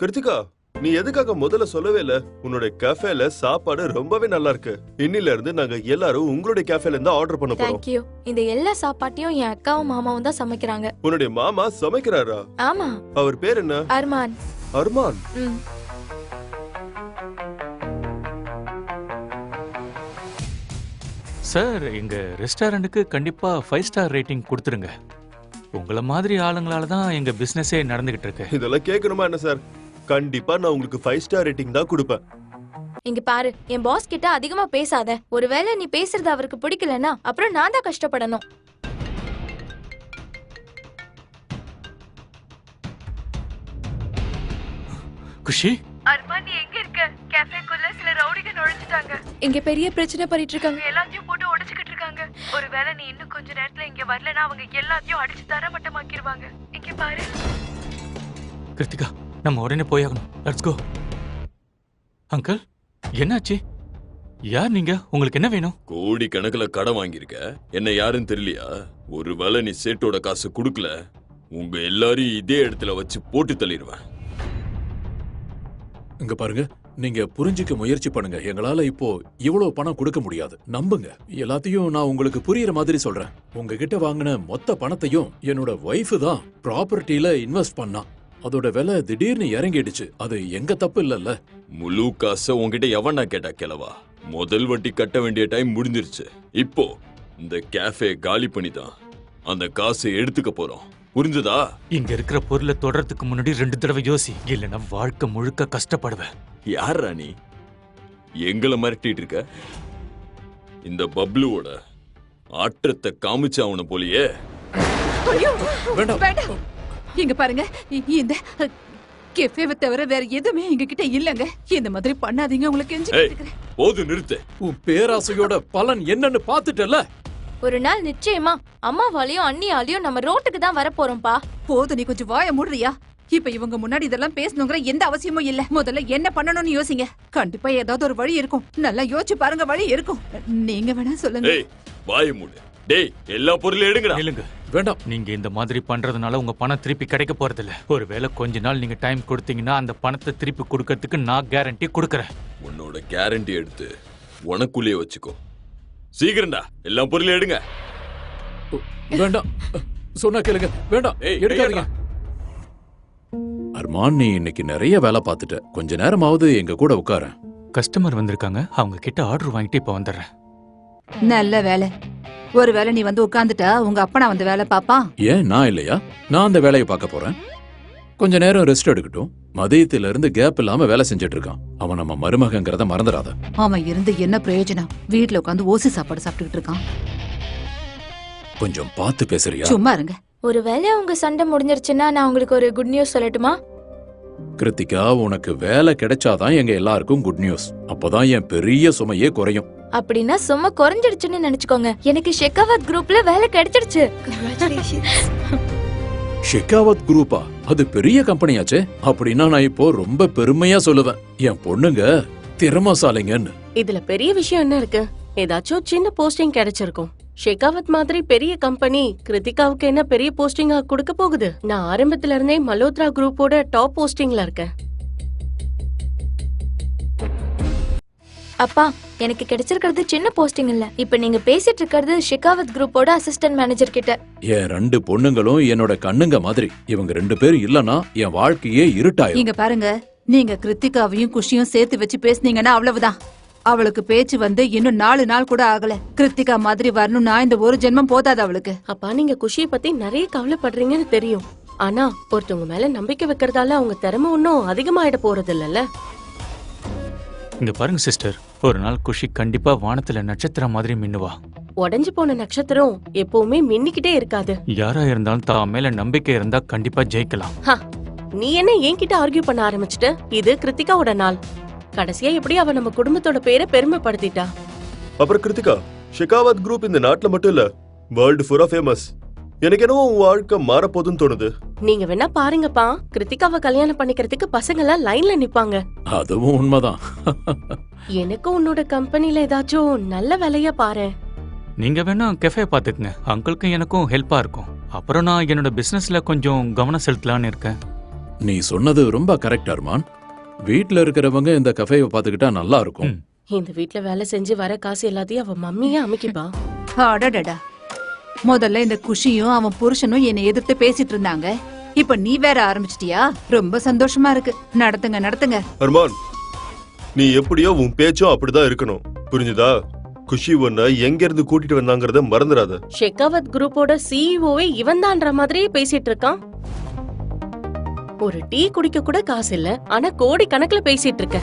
கிருத்திகா, நீ எதுக்காக முதல்ல சொல்லவே இல்ல? உன்னோட கேஃபேல சாப்பாடு ரொம்பவே நல்லா இருக்கு. இன்னில இருந்து நாங்க எல்லாரும் உங்களுடைய கேஃபேல இருந்து ஆர்டர் பண்ண போறோம்.
Thank you. இந்த எல்லா சாப்பாட்டையும் என் அக்காவும் மாமாவும் தான் சமைக்கிறாங்க.
உன்னுடைய மாமா சமைக்கிறாரா?
ஆமா.
அவர் பேர் என்ன?
அர்மான்.
அர்மான்?
சார், எங்க ரெஸ்டாரண்ட்டுக்கு கண்டிப்பா 5 ஸ்டார் ரேட்டிங் கொடுத்துருங்க. உங்களை மாதிரி ஆளுங்களால தான் எங்க பிசினஸே நடந்துகிட்டு இருக்கு.
இதெல்லாம் கேட்கணுமா என்ன சார்? கண்டிப்பா நான் உங்களுக்கு 5 ஸ்டார் ரேட்டிங் தான் கொடுப்பேன்.
இங்க பாரு, என் பாஸ் கிட்ட அதிகமா பேசாத. ஒருவேளை நீ பேசுறது அவருக்கு பிடிக்கலனா அப்புறம் நான் தான் கஷ்டப்படணும்.
குஷி,
அர்மான், நீ எங்க இருக்க? கேஃபேக்குள்ள சில ரவுடிங்க நுழைஞ்சிட்டாங்க.
இங்க பெரிய பிரச்சனை பண்ணிட்டு இருக்காங்க.
எல்லாத்தையும் போட்டு உடைச்சுக்கிட்டு இருக்காங்க. ஒரு
ஒருவேளை நீ இன்னும் கொஞ்ச நேரத்துல இங்க வரலனா அவங்க எல்லாத்தையும் அடிச்சு தரமட்டமாக்கிடுவாங்க. இங்க பாரு.
கிருத்திகா, நம்ம உடனே போயாகணும். Let's go. அங்கிள், என்னாச்சு? யார் நீங்க? உங்களுக்கு என்ன வேணும்?
கோடி கணக்குல கடன் வாங்கியிருக்க, என்ன யாருன்னு தெரியலையா? ஒருவேளை நீ சேட்டோட காசு கொடுக்கல, உங்க எல்லாரையும் இதே இடத்துல வச்சு போட்டு தள்ளிடுவேன்.
இங்க பாருங்க, நீங்க புரிஞ்சுக்க முயற்சி பண்ணுங்க. எங்களால இப்போ இவ்வளவு பணம் கொடுக்க முடியாது. நம்புங்க. எல்லாத்தையும் நான் உங்களுக்கு புரியுற மாதிரி சொல்றேன். உங்ககிட்ட வாங்கின மொத்த பணத்தையும் என்னோட ஒய்ஃப் தான் ப்ராப்பர்ட்டில இன்வெஸ்ட் பண்ணா. அதோட விலை திடீர்னு இறங்கிடுச்சு. அது எங்க தப்பு இல்லல்ல.
முழு காசை உங்ககிட்ட எவனா கேட்டா கிளவா? முதல் வட்டி கட்ட வேண்டிய டைம் முடிஞ்சிருச்சு. இப்போ இந்த கேஃபே காலி பண்ணி தான் அந்த காசை எடுத்துக்க போறோம். புரிஞ்சுதா?
இங்க இருக்கிற பொருளை தொடறதுக்கு முன்னாடி 2 தடவை யோசி, இல்லைன்னா வாழ்க்கை முழுக்க கஷ்டப்படுவேன்.
யார் ராணி எங்களை மிரட்டிட்டு இருக்க? இந்த பப்ளுவோட ஆற்றத்தை காமிச்சு அவனை போலியே.
வேண்டாம். இங்க பாருங்க, இந்த கெஃபேவை தவிர வேற எதுவுமே எங்க கிட்ட இல்லங்க. இந்த மாதிரி பண்ணாதீங்க, உங்களுக்கு கெஞ்சி கேட்டுக்கிறேன்.
போது நிறுத்து.
உன் பேராசையோட பலன் என்னன்னு பாத்துட்டல.
ஒரு நாள் நிச்சயமா அம்மாவாலையும் அண்ணியாலையும் நம்ம ரோட்டுக்கு தான் வர போறோம்பா.
போதும், நீ கொஞ்சம் வாய மூடுறியா? இப்ப இவங்க முன்னாடி இதெல்லாம் பேசணுங்கிற எந்த அவசியமும் இல்ல. முதல்ல என்ன பண்ணணும்னு யோசிங்க. கண்டிப்பா ஏதாவது ஒரு வழி இருக்கும். நல்லா யோசிச்சு பாருங்க, வழி இருக்கும். நீங்க வேணா சொல்லுங்க.
ஏய், வாயை மூடு. டேய், எல்லா பொருளையும் எடுங்கடா.
இல்லங்க,
வேண்டாம்.
நீங்க இந்த மாதிரி பண்றதுனால உங்க பணம் திருப்பி கிடைக்க போறதில்ல. ஒருவேளை கொஞ்ச நாள் நீங்க டைம் கொடுத்தீங்கன்னா அந்த பணத்தை திருப்பி கொடுக்கறதுக்கு நான் கேரண்டி கொடுக்கறேன்.
உன்னோட கேரண்டி எடுத்து உனக்குள்ளே வச்சுக்கோ. சீக்கிரம்டா, எல்லா பொருளையும் எடுங்க.
வேண்டாம், சொன்னா கேளுங்க. வேண்டாம், எடுக்காதீங்க. அர்மான், நீ இன்னைக்கு நிறைய வேலை பார்த்துட்ட. கொஞ்ச நேரமாவது எங்க கூட உட்கார.
கஸ்டமர் வந்திருக்காங்க, அவங்க கிட்ட ஆர்டர் வாங்கிட்டு இப்ப வந்துடுறேன்.
நல்ல வேலை. ஒருவேளை நீ வந்து உட்கார்ந்துட்டா உங்க அப்பா வந்து வேலை பாப்பான்.
ஏன் நான் இல்லையா? நான் அந்த வேலையை பார்க்க போறேன். கொஞ்ச நேரம் ரெஸ்ட் எடுக்கட்டும். மதியத்துல இருந்து கேப் இல்லாம வேலை செஞ்சுட்டு இருக்கான். அவன் நம்ம மருமகங்கிறத மறந்துடாத.
அவன் இருந்து என்ன பிரயோஜனம்? வீட்டுல உட்காந்து ஓசி சாப்பாடு சாப்பிட்டுக்கிட்டு இருக்கான்.
கொஞ்சம் பார்த்து பேசுறியா?
சும்மா இருங்க.
ஒருவேளை உங்க சண்டை முடிஞ்சிருச்சுன்னா நான் உங்களுக்கு ஒரு குட் நியூஸ் சொல்லட்டுமா?
கிருத்திகா, உனக்கு வேலை கிடைச்சாதான் எங்க எல்லாருக்கும் குட் நியூஸ். அப்பதான் என் பெரிய சுமையே குறையும்.
அப்படின்னா சும்மா குறைஞ்சிடுச்சுன்னு நினைச்சுக்கோங்க. எனக்கு ஷெகாவத் குரூப்ல வேலை கிடைச்சிடுச்சு.
ஷெகாவத் குரூப்பா? அது பெரிய கம்பெனியாச்சே. அப்படின்னா நான் இப்போ ரொம்ப பெருமையா சொல்லுவேன். என் பொண்ணுங்க திறமசாலிங்கன்னு.
இதுல பெரிய விஷயம் என்ன இருக்கு? ஏதாச்சும் சின்ன போஸ்டிங் கிடைச்சிருக்கும். ஷெகாவத் மாதிரி பெரிய கம்பெனி கிருத்திகாவுக்கு என்ன பெரிய போஸ்டிங்கா கொடுக்க போகுது? நான் ஆரம்பத்துல இருந்தே மல்ஹோத்ரா குரூப்போட டாப் போஸ்டிங்ல இருக்கேன்.
அப்பா, எனக்கு கிடைச்சிருக்கிறது சின்ன போஸ்டிங் இல்ல. இப்ப நீங்க பேசிட்டு இருக்கிறது ஷெகாவத் குரூப்போட அசிஸ்டன்ட் மேனேஜர் கிட்ட.
என் 2 பொண்ணுங்களும் என்னோட கண்ணுங்க மாதிரி. இவங்க 2 பேரும் இல்லனா என் வாழ்க்கையே இருட்டாயும்.
இங்க பாருங்க, நீங்க கிருத்திகாவையும் குஷியும் சேர்த்து வச்சு பேசுனீங்கன்னா அவ்வளவுதான். அவளுக்கு பேச்சு வந்து இன்னும் 4 நாள் கூட ஆகல. கிருத்திகா மாதிரி வரணும்னா இந்த ஒரு ஜென்மம் போதாது அவளுக்கு.
அப்பா, நீங்க குஷியை பத்தி நிறைய கவலைப்படுறீங்கன்னு தெரியும். ஆனா ஒருத்தவங்க மேல நம்பிக்கை வைக்கிறதால அவங்க திறமை ஒன்னும் அதிகமாயிட போறது இல்லல்ல.
இங்க பாருங்க சிஸ்டர், ஒரு நாள் குஷி கண்டிப்பா வானத்துல நட்சத்திரம் மாதிரி மின்னுவா.
உடைஞ்சு போன நட்சத்திரம் எப்பவுமே மின்னிக்கிட்டே இருக்காது.
யாரா இருந்தாலும் தான் மேல நம்பிக்கை இருந்தா கண்டிப்பா ஜெயிக்கலாம்.
நீ என்ன என்கிட்ட ஆர்கியூ பண்ண ஆரம்பிச்சிட்ட? இது கிருத்திகாவோட நாள். கடைசியா எப்படி அவ நம்ம குடும்பத்தோட பேரை பெருமைப்படுத்திட்டா.
அப்புறம் கிருத்திகா, ஷெகாவத் குரூப் இந்த நாட்டுல மட்டும் இல்ல, வேர்ல்டு ஃபுல்லா ஃபேமஸ். எனக்கு என்னவோ உன் வாழ்க்கை மாறப்போதுன்னு தோணுது.
நீங்க வேணா பாருங்கப்பா, கிருத்திகாவை கல்யாணம் பண்ணிக்கிறதுக்கு பசங்க எல்லாம் லைன்ல நிப்பாங்க.
அதுவும் உண்மைதான்.
எனக்கு உன்னோட கம்பெனில ஏதாச்சும் நல்ல வேலையா பாரு.
நீங்க வேணா கெஃபே பாத்துக்குங்க, அங்கிளுக்கும் எனக்கும் ஹெல்ப்பா இருக்கும். அப்புறம் நான் என்னோட பிசினஸ்ல கொஞ்சம் கவனம் செலுத்தலான்னு இருக்கேன்.
நீ சொன்னது ரொம்ப கரெக்ட் அர்மான். வீட்ல இருக்கிறவங்க இந்த கஃபேவை பாத்துக்கிட்டா நல்லா இருக்கும்.
இந்த வீட்ல வேலை செஞ்சு வர காசு எல்லாத்தையும் அவ மம்மியே அமைக்கிப்பா.
அடடடா, முதல்ல இந்த குஷியும் அவன் புருஷனும் என்னை எதிர்த்து பேசிட்டு இருந்தாங்க. இப்ப நீ வேற ஆரம்பிச்சிட்டியா? ரொம்ப சந்தோஷமா இருக்கு. நடத்துங்க நடத்துங்க.
அர்மான், நீ எப்படியோ உன் பேச்சும் அப்படிதான் இருக்கணும், புரிஞ்சுதா? குஷி ஒன்ன எங்க இருந்து கூட்டிட்டு வந்தாங்கறத மறந்துடாத.
ஷெகாவத் குரூப்போட சிஇஓவே இவன் தான்ற மாதிரியே பேசிட்டு இருக்கான். ஒரு டீ குடிக்க கூட காசு இல்ல, ஆனா கோடி கணக்குல பேசிட்டு இருக்க.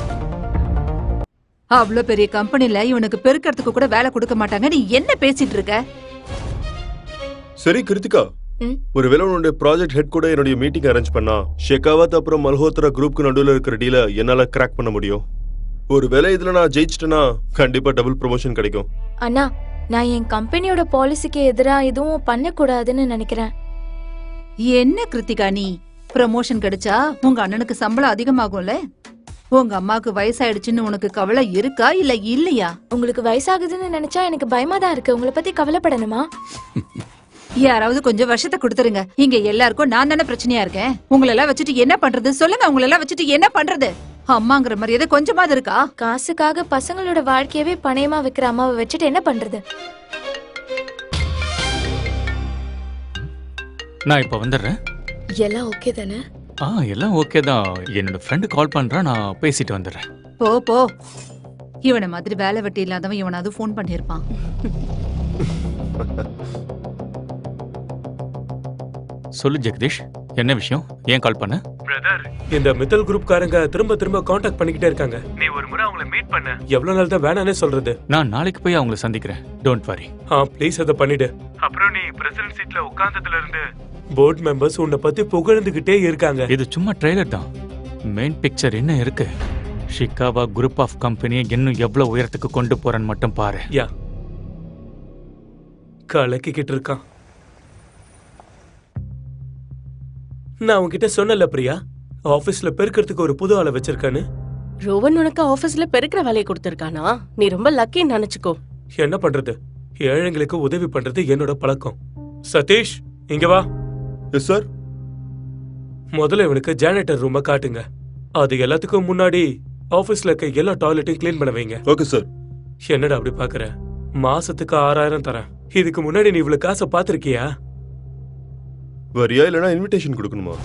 அவ்வளவு பெரிய கம்பெனில இவனுக்கு பெருக்கிறதுக்கு கூட வேலை கொடுக்க மாட்டாங்க. நீ என்ன பேசிட்டு இருக்க?
சரி கிருத்திகா, ஒருவேளை உன்னுடைய ப்ராஜெக்ட் ஹெட் கூட என்னுடைய மீட்டிங் அரேஞ்ச் பண்ணா ஷெகாவத் அப்புறம் மல்ஹோத்ரா குரூப்க்கு நடுவில் இருக்கிற டீல என்னால கிராக் பண்ண முடியும். ஒருவேளை இதுல நான் ஜெயிச்சிட்டேன்னா கண்டிப்பா டபுள் ப்ரமோஷன் கிடைக்கும்.
அண்ணா, நான் என் கம்பெனியோட பாலிசிக்கு எதிரா எதுவும் பண்ணக்கூடாதுன்னு நினைக்கிறேன்.
என்ன கிருத்திகா நீ? ப்ரமோஷன் கிடைச்சா உங்க அண்ணனுக்கு சம்பளம் அதிகமாகும்ல? உங்க அம்மாக்கு வயசாயிடுச்சுன்னு உனக்கு கவலை இருக்கா இல்ல இல்லையா?
உங்களுக்கு வயசாகுதுன்னு நினைச்சா எனக்கு பயமா தான் இருக்கு. உங்களை பத்தி கவலைப்படணுமா?
யாராவது கொஞ்சம் வருஷத்தை கொடுத்துருங்க. இங்க எல்லாருக்கும் நான் தானே பிரச்சனையா இருக்கேன். உங்களெல்லாம் வச்சுட்டு என்ன பண்றது சொல்லுங்க. உங்களெல்லாம் வச்சுட்டு என்ன பண்றது? அம்மாங்கிற மரியாதை கொஞ்சமாவது இருக்கா?
காசுக்காக பசங்களோட வாழ்க்கையவே பணயமா வைக்கிற அம்மாவை வச்சுட்டு என்ன பண்றது?
நான் இப்ப வந்துடுறேன்.
எல்லாம் ஓகே தானே?
எல்லாம் ஓகே தான். என்னோட ஃப்ரெண்டு கால் பண்றா, நான் பேசிட்டு வந்துடுறேன்.
போ போ. இவனை மாதிரி வேலை வெட்டி இல்லாதவன் இவனாவது ஃபோன் பண்ணிருப்பான்.
சொல்லு ஜெகதீஷ், என்ன விஷயம்? ஏன் கால் பண்ண?
பிரதர், இந்த மித்தல் குரூப்காரங்க திரும்ப திரும்ப காண்டாக்ட் பண்ணிக்கிட்டே இருக்காங்க. நீ ஒரு முறை அவங்கள மீட் பண்ண. எவ்வளவு நாள் தான் வேணானே சொல்றது?
நான் நாளைக்கு போய் அவங்கள சந்திக்கிறேன். Don't worry.
ப்ளீஸ் அதை பண்ணிடு. அப்புறம் நீ பிரசிடென்ட் சீட்ல உட்கார்ந்ததுல இருந்து போர்ட் மெம்பர்ஸ் உன்னை பத்தி புகழ்ந்துகிட்டே இருக்காங்க.
இது சும்மா ட்ரெய்லர் தான். மெயின் பிக்சர் என்ன இருக்கு? ஷிகாவா குரூப் ஆஃப் கம்பெனியை இன்னும் எவ்வளவு உயரத்துக்கு கொண்டு போறேன்னு மட்டும் பாரு.
யா, கலக்கிக்கிட்டு இருக்கான். நான் உன்கிட்ட சொன்னல பிரியா, ஆபீஸ்ல பெருக்கிறதுக்கு ஒரு புது ஆளை வச்சிருக்கான்னு.
ரோவன் உனக்கு ஆபீஸ்ல பெருக்கிற வேலையை கொடுத்திருக்கானா? நீ ரொம்ப லக்கின்னு நினைச்சுக்கோ.
என்ன பண்றது, ஏழைங்களுக்கு உதவி பண்றது என்னோட பழக்கம். சதீஷ், இங்க வா.
Yes sir.
முதல்ல இவனுக்கு ஜானிட்டர் ரூமை காட்டுங்க. அது எல்லாத்துக்கும் முன்னாடி ஆபீஸ்ல இருக்க எல்லா டாய்லெட்டையும் கிளீன் பண்ண வைங்க.
Okay sir.
என்னடா அப்படி பாக்குற? மாசத்துக்கு 6000 தரேன். இதுக்கு முன்னாடி நீ இவ்வளவு காசை பாத்திருக்கியா?
வரியா இல்லனா இன்விடேஷன் கொடுக்கணுமா?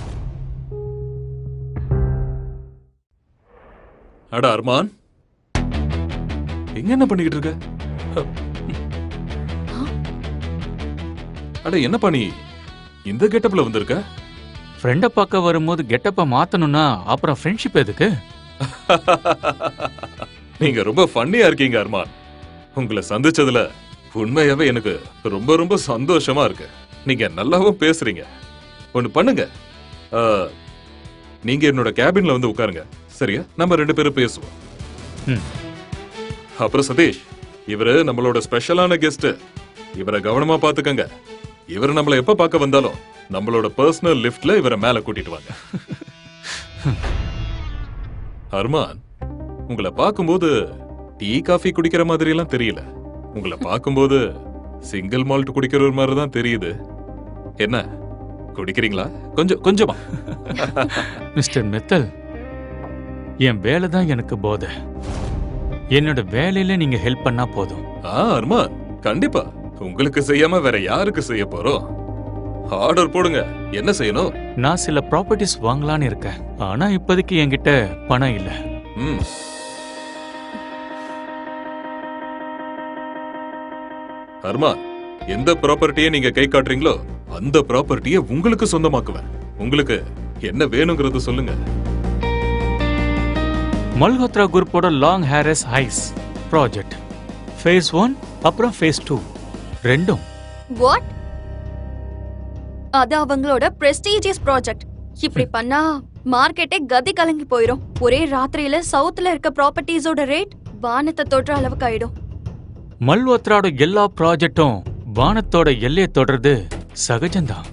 அட அர்மான், எங்க என்ன பண்ணிக்கிட்டு இருக்க? அட என்னப்பா நீ இந்த கெட்டப்ல வந்திருக்க?
ஃப்ரெண்டை பார்க்க வரும்போது கெட்டப்பை மாத்தணும்னா அப்புறம் ஃப்ரெண்ட்ஷிப் எதுக்கு?
நீங்க ரொம்ப ஃபன்னியா இருக்கீங்க அர்மான். உங்களை சந்திச்சதுல உண்மையாவே எனக்கு ரொம்ப ரொம்ப சந்தோஷமா இருக்கு. நீங்க நல்லாவும் பேசுறீங்க. ஒண்ணு பண்ணுங்க, நீங்க என்னோட கேபின்ல வந்து உட்காருங்க, சரியா? நம்ம 2 பேரும் பேசுவோம். அப்புறம் சதீஷ், இவரு நம்மளோட ஸ்பெஷலான கெஸ்ட். இவரை கவனமா பாத்துக்கங்க. இவர் நம்மள எப்ப பார்க்க வந்தாலும் நம்மளோட பர்சனல் லிஃப்ட்ல இவரை மேல கூட்டிட்டு வாங்க. அர்மான், உங்களை பார்க்கும்போது டீ காஃபி குடிக்கிற மாதிரி எல்லாம் தெரியல. உங்களை பார்க்கும்போது சிங்கிள் மால்ட் குடிக்கிற மாதிரி தான் தெரியுது. என்ன குடிக்கிறீங்களா? கொஞ்சமா.
மிஸ்டர் மித்தல், என் வேலை தான் எனக்கு போதை. என்னோட வேலையில நீங்க ஹெல்ப் பண்ணா போதும்.
அர்மான், கண்டிப்பா. உங்களுக்கு செய்யாம வேற யாருக்கு செய்ய போறோம்? ஆர்டர் போடுங்க. என்ன செய்யணும்?
நான் சில ப்ராப்பர்ட்டிஸ் வாங்கலான்னு இருக்கேன். ஆனா இப்போதைக்கு என்கிட்ட பணம் இல்ல.
அர்மான், எந்த ப்ராப்பர்ட்டியை நீங்க கை காட்டுறீங்களோ அந்த ப்ராப்பர்ட்டியை உங்களுக்கு சொந்தமாக்குவேன். உங்களுக்கு என்ன வேணுங்கிறது சொல்லுங்க.
மல்ஹோத்ரா குரூப்போட லாங் ஹேரஸ் ஹைஸ் ப்ராஜெக்ட் ஃபேஸ் 1 அப்புறம் ஃபேஸ் 2 ரெண்டும்.
வாட்? அது அவங்களோட பிரஸ்டீஜியஸ் ப்ராஜெக்ட். இப்படி பண்ணா மார்க்கெட்டே கதி கலங்கி போயிடும். ஒரே ராத்திரியில சவுத்ல இருக்க ப்ராப்பர்ட்டிஸோட ரேட் வானத்தை தொடுற அளவுக்கு ஆயிடும்.
மல்ஹோத்ராவோட எல்லா ப்ராஜெக்டும் வானத்தோட எல்லையை தொடர்றது சகஜம்தான்.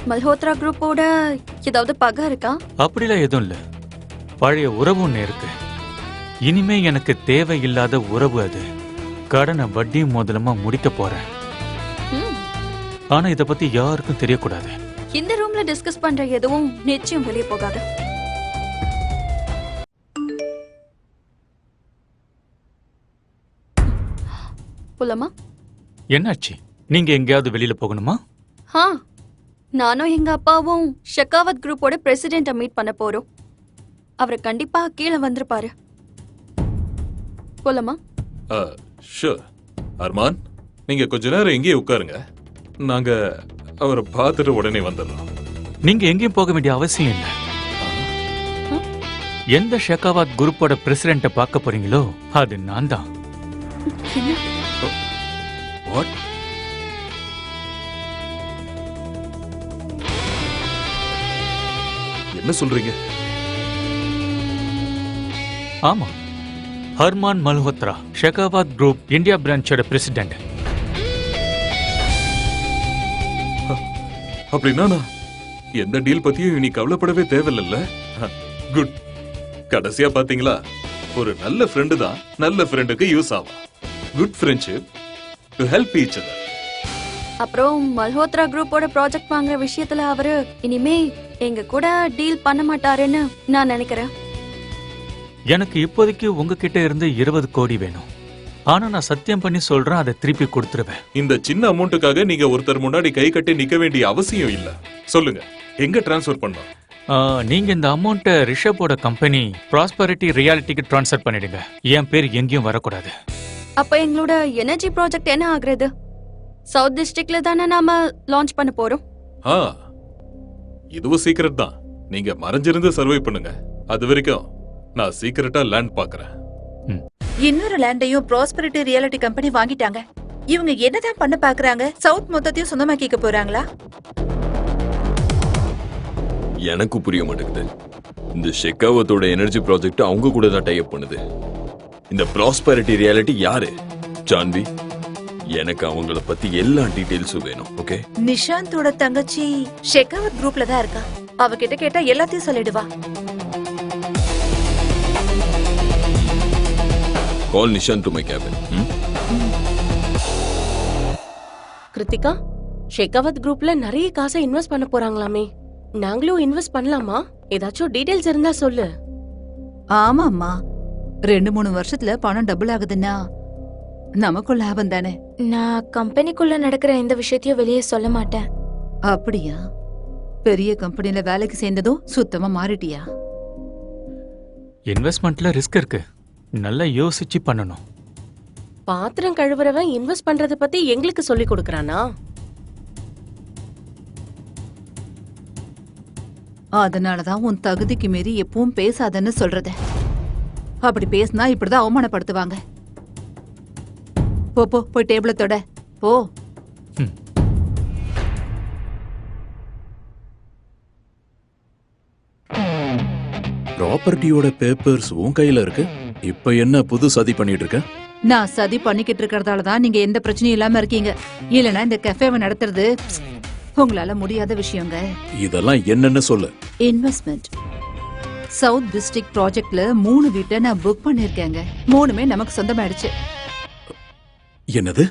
மல்ஹோத்ரா குரூப்போட ஏதாவது பகை இருக்கா?
அப்படிலாம் எதுவும் இல்ல. பழைய உறவு ஒண்ணு இருக்கு. இனிமே எனக்கு தேவையில்லாத உறவு அது. கடனை வட்டி முதலமா முடிக்க போறேன். ஆனா இத பத்தி யாருக்கும் தெரியக்கூடாது.
இந்த ரூம்ல டிஸ்கஸ் பண்ற எதுவும் நிச்சயம் வெளியே போகாது. போலாமா?
என்னாச்சு? நீங்க எங்கேயாவது வெளியில போகணுமா?
நானும் எங்க அப்பாவும் ஷெகாவத் குரூப்போட பிரசிடென்ட்ட மீட் பண்ண போறோம். அவர் கண்டிப்பா கீழே வந்திருப்பாரு. போலாமா?
ஷூர். அர்மான், நீங்க கொஞ்ச நேரம் எங்கேயே உட்காருங்க. நாங்க அவரை பார்த்துட்டு உடனே வந்துடுறோம்.
நீங்க எங்கேயும் போக வேண்டிய அவசியம் இல்லை. எந்த ஷெகாவத் குரூப்போட பிரசிடென்ட்ட பார்க்க போறீங்களோ அது நான் தான்.
வாட்? என்ன சொல்றீங்க?
ஆமா, ஹர்மான் மல்ஹோத்ரா ஷெகாவத் குரூப் இந்தியா பிரான்ச்சோட பிரசிடென்ட்.
அப்படின்னா நான் எந்த டீல் பத்தியும் இனி கவலைப்படவே தேவையில்ல. குட். கடைசியா பாத்தீங்களா, ஒரு நல்ல ஃப்ரெண்டு தான் நல்ல ஃப்ரெண்டுக்கு யூஸ் ஆகும். Good friendship to help each other.
அப்புறம் மல்ஹோத்ரா குரூப்போட ப்ராஜெக்ட் வாங்குற விஷயத்துல அவரு இனிமே எங்க கூட டீல் பண்ண மாட்டாருன்னு நான் நினைக்கிறேன்.
எனக்கு இப்போதைக்கு உங்ககிட்ட இருந்து 20 கோடி வேணும். ஆனா நான் சத்தியம் பண்ணி சொல்றேன், அதை திருப்பி கொடுத்துருவேன்.
இந்த சின்ன அமௌண்ட்டுக்காக நீங்க ஒருத்தர் முன்னாடி கை கட்டி நிக்க வேண்டிய அவசியம் இல்ல. சொல்லுங்க, எங்க டிரான்ஸ்ஃபர் பண்ணலாம்?
நீங்க இந்த அமௌண்ட்டை ரிஷப்போட கம்பெனி ப்ராஸ்பரிட்டி ரியாலிட்டிக்கு ட்ரான்ஸ்ஃபர் பண்ணிடுங்க. என் பேர் எங்கேயும் வரக்கூடாது.
அப்ப எங்களோட எனர்ஜி ப்ராஜெக்ட் என்ன ஆகுறது? சவுத் டிஸ்ட்ரிக்ட்ல தானே நாம லான்ச் பண்ண போறோம்.
இதுவும் சீக்கிரட் தான். நீங்க மறைஞ்சிருந்து சர்வை பண்ணுங்க. அது வரைக்கும் நான் சீக்கிரட்டா லேண்ட் பாக்குறேன்.
இன்னொரு லேண்டையும் ப்ராஸ்பரிட்டி ரியாலிட்டி கம்பெனி வாங்கிட்டாங்க. இவங்க என்னதான் பண்ண பாக்குறாங்க? சவுத் மொத்தத்தையும் சொந்தமாக்கிக்க போறாங்களா?
எனக்கு புரிய மாட்டேங்குது. இந்த ஷெகாவத்தோட எனர்ஜி ப்ராஜெக்ட் அவங்க கூட தான் டைப் பண்ணுது. இந்த ப்ராஸ்பரிட்டி ரியாலிட்டி யாரு? ஜான்வி, எனக்கு அவங்கள பத்தி எல்லா டீடைல்ஸும் வேணும். ஓகே?
நிஷாந்தோட தங்கச்சி ஷெகாவத் குரூப்ல தான் இருக்கா. அவகிட்ட கேட்டா எல்லாத்தையும் சொல்லிடுவா.
Call Nishant to my cabin.
Krithika, Shekhawat குரூப்ல நிறைய காசை இன்வெஸ்ட் பண்ண போறாங்களாமே. நாங்களும் இன்வெஸ்ட் பண்ணலாமா? ஏதாச்சும் டீடைல்ஸ் இருந்தா சொல்லு.
ஆமாம்மா, 2-3 வருஷத்துல பணம் டபுள் ஆகுதுன்னா நமக்கும் லாபம் தானே.
நான் கம்பெனிக்குள்ள நடக்கிற எந்த விஷயத்தையும் வெளியே சொல்ல மாட்டேன்.
அப்படியா? பெரிய கம்பெனில வேலைக்கு சேர்ந்ததும் சுத்தமா மாறிட்டியா?
இன்வெஸ்ட்மெண்ட்ல ரிஸ்க் இருக்கு, நல்லா யோசிச்சு பண்ணணும்.
பாத்திரம் கழுவுறவன் இன்வெஸ்ட் பண்றத பத்தி எங்களுக்கு சொல்லி கொடுக்கறானா?
அதனாலதான் உன் தகுதிக்கு மீறி எப்பவும் பேசாதன்னு சொல்றது. அப்படி பேசினா இப்படிதான் அவமானப்படுத்துவாங்க. போ போ, போய் டேபிள தொட போ.
ப்ராப்பர்ட்டியோட பேப்பர்ஸ் உன் கையில இருக்கு. இப்ப என்ன புது சதி பண்ணிட்டு இருக்க?
நான் சதி பண்ணிக்கிட்டு இருக்கறதால தான் நீங்க எந்த பிரச்சனையும் இல்லாம இருக்கீங்க. இல்லனா இந்த கஃபேவை நடத்துறது உங்களால முடியாத விஷயங்க.
இதெல்லாம் என்னன்னு சொல்லு.
இன்வெஸ்ட்மெண்ட். சவுத் டிஸ்ட்ரிக்ட் ப்ராஜெக்ட்ல 3 வீட்டை நான் புக் பண்ணிருக்கேங்க. 3மே நமக்கு சொந்தமாயிடுச்சு.
என்னது?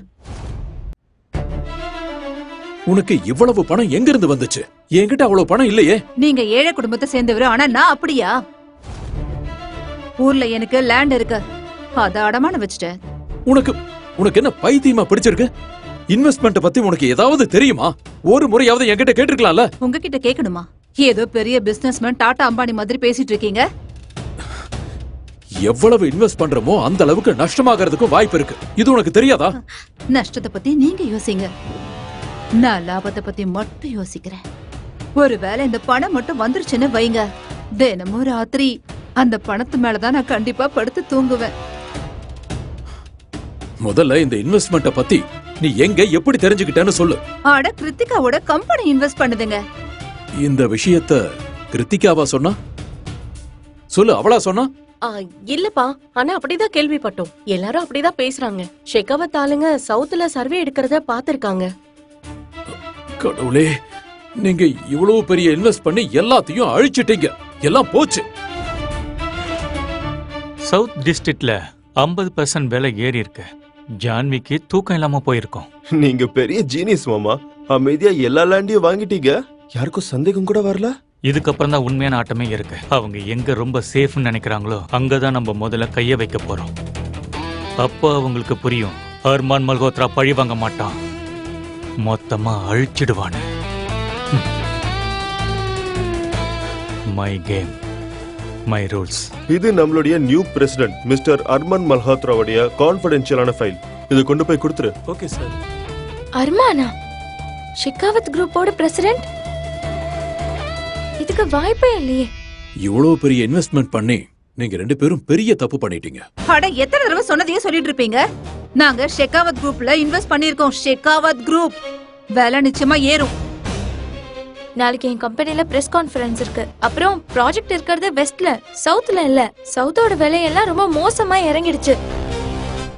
உனக்கு இவ்வளவு பணம் எங்க இருந்து வந்துச்சு? என்கிட்ட அவ்வளவு பணம் இல்லையே.
நீங்க ஏழை குடும்பத்தை சேர்ந்தவரு, ஆனா நான் அப்படியா? ஊர்ல எனக்கு லேண்ட் இருக்கு, அத அடமான வச்சுட்டேன்.
உனக்கு என்ன பைத்தியமா பிடிச்சிருக்கு? இன்வெஸ்ட்மெண்ட் பத்தி உனக்கு ஏதாவது தெரியுமா? ஒரு முறையாவது என்கிட்ட கேட்டிருக்கலாம்ல.
உங்ககிட்ட கேட்கணுமா? ஏதோ பெரிய பிசினஸ்மேன் டாடா அம்பானி மாதிரி பேசிட்டு இருக்கீங்க.
எவ்வளவு இன்வெஸ்ட் பண்றோமோ அந்த அளவுக்கு நஷ்டமாகிறதுக்கும் வாய்ப்பு இருக்கு. இது உனக்கு தெரியாதா?
நஷ்டத்தை பத்தி நீங்க யோசிங்க, நான் லாபத்தை பத்தி மட்டும் யோசிக்கிறேன். ஒருவேளை இந்த பணம் மட்டும் வந்துருச்சுன்னு வைங்க, தினமும் ராத்திரி அந்த பணத்து மேலதான் நான் கண்டிப்பா படுத்து தூங்குவேன்.
முதல்ல இந்த இன்வெஸ்ட்மெண்ட்ட பத்தி நீ எங்க எப்படி தெரிஞ்சுக்கிட்டேன்னு சொல்லு.
ஆட கிருத்திகாவோட கம்பெனி இன்வெஸ்ட் பண்ணுதுங்க.
இந்த விஷயத்த கிருத்திகாவா சொன்னா? சொல்லு, அவளா சொன்னா?
இல்லப்பா, ஆனா அப்படிதான் கேள்விப்பட்டோம். எல்லாரும் அப்படிதான் பேசுறாங்க. ஷெகாவத் ஆளுங்க சவுத்துல சர்வே எடுக்கிறத பாத்திருக்காங்க.
கடவுளே, நீங்க இவ்வளவு பெரிய இன்வெஸ்ட் பண்ணி எல்லாத்தையும் அழிச்சிட்டீங்க. எல்லாம் போச்சு.
சவுத் டிஸ்ட்ரிக்ட்ல 50% விலை ஏறி இருக்கு. ஜான்விக்கு தூக்கம் இல்லாம போயிருக்கோம்.
நீங்க பெரிய ஜீனியஸ் மாமா. அமைதியா எல்லா லேண்டையும் வாங்கிட்டீங்க. யாருக்கும் சந்தேகம் கூட வரல.
இதுக்கப்புறம் தான் உண்மையான ஆட்டமே இருக்கு. அவங்க எங்க ரொம்ப சேஃப்னு நினைக்கிறாங்களோ அங்கதான் நம்ம முதல்ல கைய வைக்க போறோம். அப்போ அவங்களுக்கு புரியும், அர்மான் மல்ஹோத்ரா பழி வாங்க மாட்டான், மொத்தமா அழிச்சிடுவானு. My game, my rules.
இது நம்மளுடைய நியூ பிரசிடென்ட் மிஸ்டர் அர்மான் மல்ஹோத்ராவுடைய கான்ஃபிடென்ஷியலான ஃபைல். இது கொண்டு போய் கொடுத்துரு.
Okay sir.
அர்மானா ஷெகாவத் குரூப்போட பிரசிடென்ட்? இதுக்கு வாய்ப்பே இல்லையே.
இவ்வளவு பெரிய இன்வெஸ்ட்மெண்ட் பண்ணி நீங்க 2 பேரும் பெரிய தப்பு பண்ணிட்டீங்க.
அட எத்தனை தடவை சொன்னதையே சொல்லிட்டு இருப்பீங்க. நாங்க ஷெகாவத் குரூப்ல இன்வெஸ்ட் பண்ணிருக்கோம். ஷெகாவத் குரூப் வேலை நிச்சயமா ஏறும்.
நாளைக்கு என் கம்பெனில பிரஸ் கான்ஃபரன்ஸ் இருக்கு. அப்புறம் ப்ராஜெக்ட் இருக்கிறது வெஸ்ட்ல, சவுத்ல இல்ல. சவுத்தோட விலையெல்லாம் ரொம்ப மோசமா இறங்கிடுச்சு.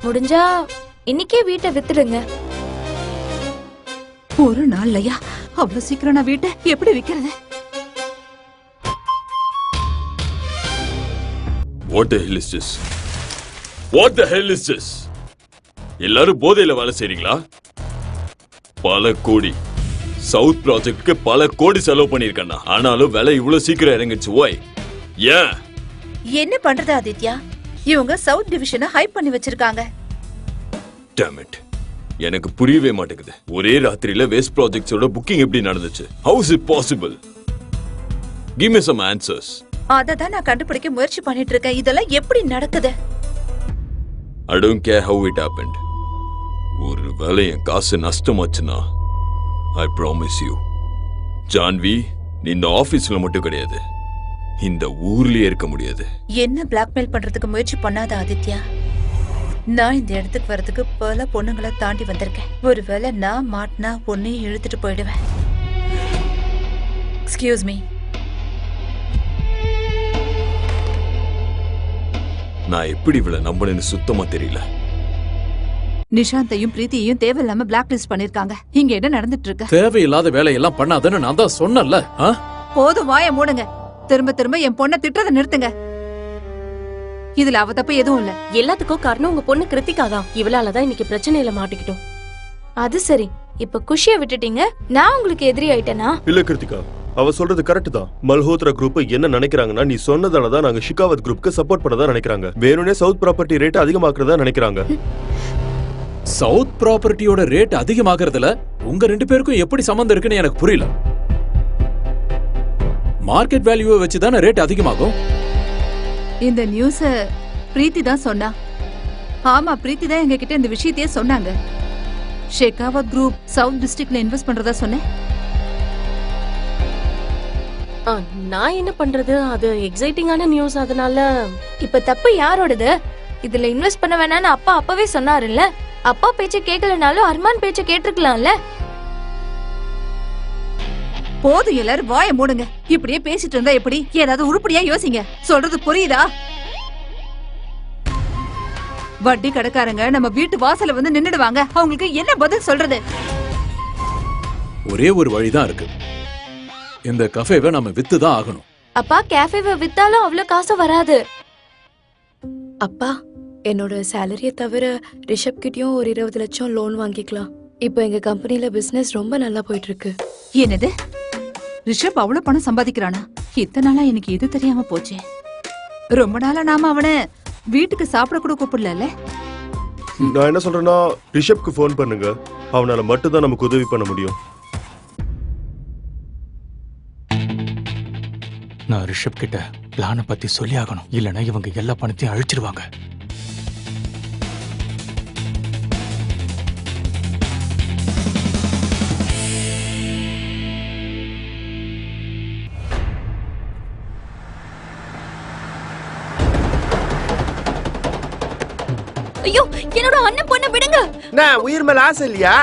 முடிஞ்சா இன்னைக்கே வீட்டை வித்துடுங்க.
ஒரு நாள்லயா அவ்வளவு சீக்கிரம் நான் வீட்டை எப்படி விக்கிறது?
What the hell is this? What the hell is this? எல்லாரும் போதையில வேலை செய்றீங்களா? பல கோடி சவுத் ப்ராஜெக்ட்க்கு பல கோடி செலவு பண்ணிருக்கேன். ஆனாலும் விலை இவ்வளவு சீக்கிரம் இறங்கிடுச்சு. ஓய் ஏன்?
என்ன பண்றது ஆதித்யா? இவங்க சவுத் டிவிஷனை ஹைப் பண்ணி வச்சிருக்காங்க.
Damn it. எனக்கு புரியவே மாட்டேங்குது. ஒரே ராத்திரியில வேஸ்ட் ப்ராஜெக்ட்ஸோட புக்கிங் எப்படி நடந்துச்சு? How is it possible? Give me some answers.
அததான் நான் கண்டுபிடிக்க முயற்சி பண்ணிட்டு இருக்கேன். இதெல்லாம் எப்படி நடக்குது?
I don't care how it happened. ஒரு வேளை என் காசு நஷ்டமாச்சுன்னா I promise you. ஜான்வி, நீ இந்த ஆபீஸ்ல மட்டும் கிடையாது, இந்த ஊர்லயே இருக்க முடியாது.
என்ன பிளாக்மெயில் பண்றதுக்கு முயற்சி பண்ணாத ஆதித்யா. நான் இந்த இடத்துக்கு வரதுக்கு பல பொண்ணுங்களை தாண்டி வந்திருக்கேன். ஒருவேளை நான் மாட்டினா பொண்ணையும் இழுத்துட்டு போயிடுவேன். Excuse me.
நான் எப்படி இவளை நம்பணும்னு சுத்தமா தெரியல.
நிஷாந்தையும் பிரீத்தியையும் தேவையில்லாம பிளாக் லிஸ்ட் பண்ணிருக்காங்க. இங்க என்ன நடந்துட்டு இருக்கு?
தேவையில்லாத வேலையெல்லாம் பண்ணாதன்னு நான் தான் சொன்னேன்ல.
போதும், வாய மூடுங்க. திரும்ப திரும்ப என் பொண்ணை திட்டுறதை நிறுத்துங்க. இதுல அவ தப்பு எதுவும் இல்ல.
எல்லாத்துக்கும் காரணம் உங்க பொண்ணு கிருத்திகா தான். இவளாலதான் இன்னைக்கு பிரச்சனையில மாட்டிக்கிட்டோம்.
அது சரி, இப்ப குஷியை விட்டுட்டீங்க, நான் உங்களுக்கு எதிரி ஆயிட்டேனா?
இல்ல கிருத்திகா, அவ சொல்றது கரெக்ட் தான். மல்ஹோத்ரா குரூப் என்ன நினைக்கிறாங்கன்னா, நீ சொன்னதாலதான் நாங்க ஷிகாவத் குரூப்க்கு சப்போர்ட் பண்ணதா நினைக்கிறாங்க. வேணும்னே சவுத் ப்ராப்பர்ட்டி ரேட் அதிகமாக்குறதா நினைக்கிறாங்க.
சவுத் ப்ராப்பர்ட்டியோட ரேட் அதிகமாகறதுல உங்க ரெண்டு பேருக்கும் எப்படி சம்பந்தம் இருக்குன்னு எனக்கு புரியல. மார்க்கெட் வேல்யூவை வச்சுதானே ரேட் அதிகமாகும்.
இந்த நியூஸ பிரீத்தி தான் சொன்னா. ஆமா, பிரீத்தி தான் எங்க கிட்ட இந்த விஷயத்தையே சொன்னாங்க. ஷெகாவத் குரூப் சவுத் டிஸ்ட்ரிக்ட்ல இன்வெஸ்ட் பண்றதா சொன்னேன்.
நான் என்ன பண்றது? அது எக்ஸைட்டிங்கான நியூஸ். அதனால
இப்ப தப்பு யாரோடது? இதுல இன்வெஸ்ட் பண்ண வேணாம்னு அப்பா அப்பவே சொன்னாருல்ல. அப்பா பேச்ச கேட்கலனாலும் அர்மான் பேச்ச கேட்டிருக்கலாம்ல.
போதும், எல்லாரும் வாய மூடுங்க. இப்படியே பேசிட்டு இருந்தா எப்படி? ஏதாவது உருப்படியா யோசிங்க. சொல்றது புரியுதா? வட்டி கடைக்காரங்க நம்ம வீட்டு வாசல்ல வந்து நின்னுடுவாங்க. அவங்களுக்கு என்ன பதில் சொல்றது?
ஒரே ஒரு வழிதான் இருக்கு. இந்த கஃபேவை நம்ம வித்துதான் ஆகணும்.
அப்பா, கேஃபேவை வித்தாலும் அவ்வளவு காசு வராது. அப்பா, என்னோட சேலரியை தவிர ரிஷப் கிட்டயும் ஒரு 20 லட்சம் லோன் வாங்கிக்கலாம். இப்போ எங்க கம்பெனில பிசினஸ் ரொம்ப நல்லா போயிட்டு இருக்கு.
என்னது? ரிஷப் அவ்வளவு பணம் சம்பாதிக்கிறானா? இத்தனை நாளா எனக்கு இது தெரியாம போச்சே. ரொம்ப நாளா நாம அவனை வீட்டுக்கு சாப்பிட கூட கூப்பிடல.
நான் என்ன சொல்றேன்னா, ரிஷப்க்கு ஃபோன் பண்ணுங்க. அவனால மட்டும் தான் நமக்கு உதவி பண்ண முடியும்.
நான் ரிஷப் கிட்ட பிளானை பத்தி சொல்லி ஆகணும். இல்லைன்னா இவங்க எல்லா பணத்தையும் அழிச்சிருவாங்க.
ஐயோ, என்னோட அண்ணன் பொண்ணை விடுங்க.
நான் உயிர் மேல ஆசை இல்லையா?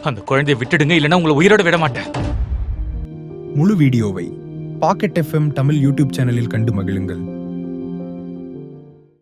அந்த குழந்தையை விட்டுடுங்க, இல்லைன்னா உங்களை உயிரோட விட மாட்டேன்.
முழு வீடியோவை பாக்கெட் FM தமிழ் யூடியூப் சேனலில் கண்டு மகிழுங்கள்.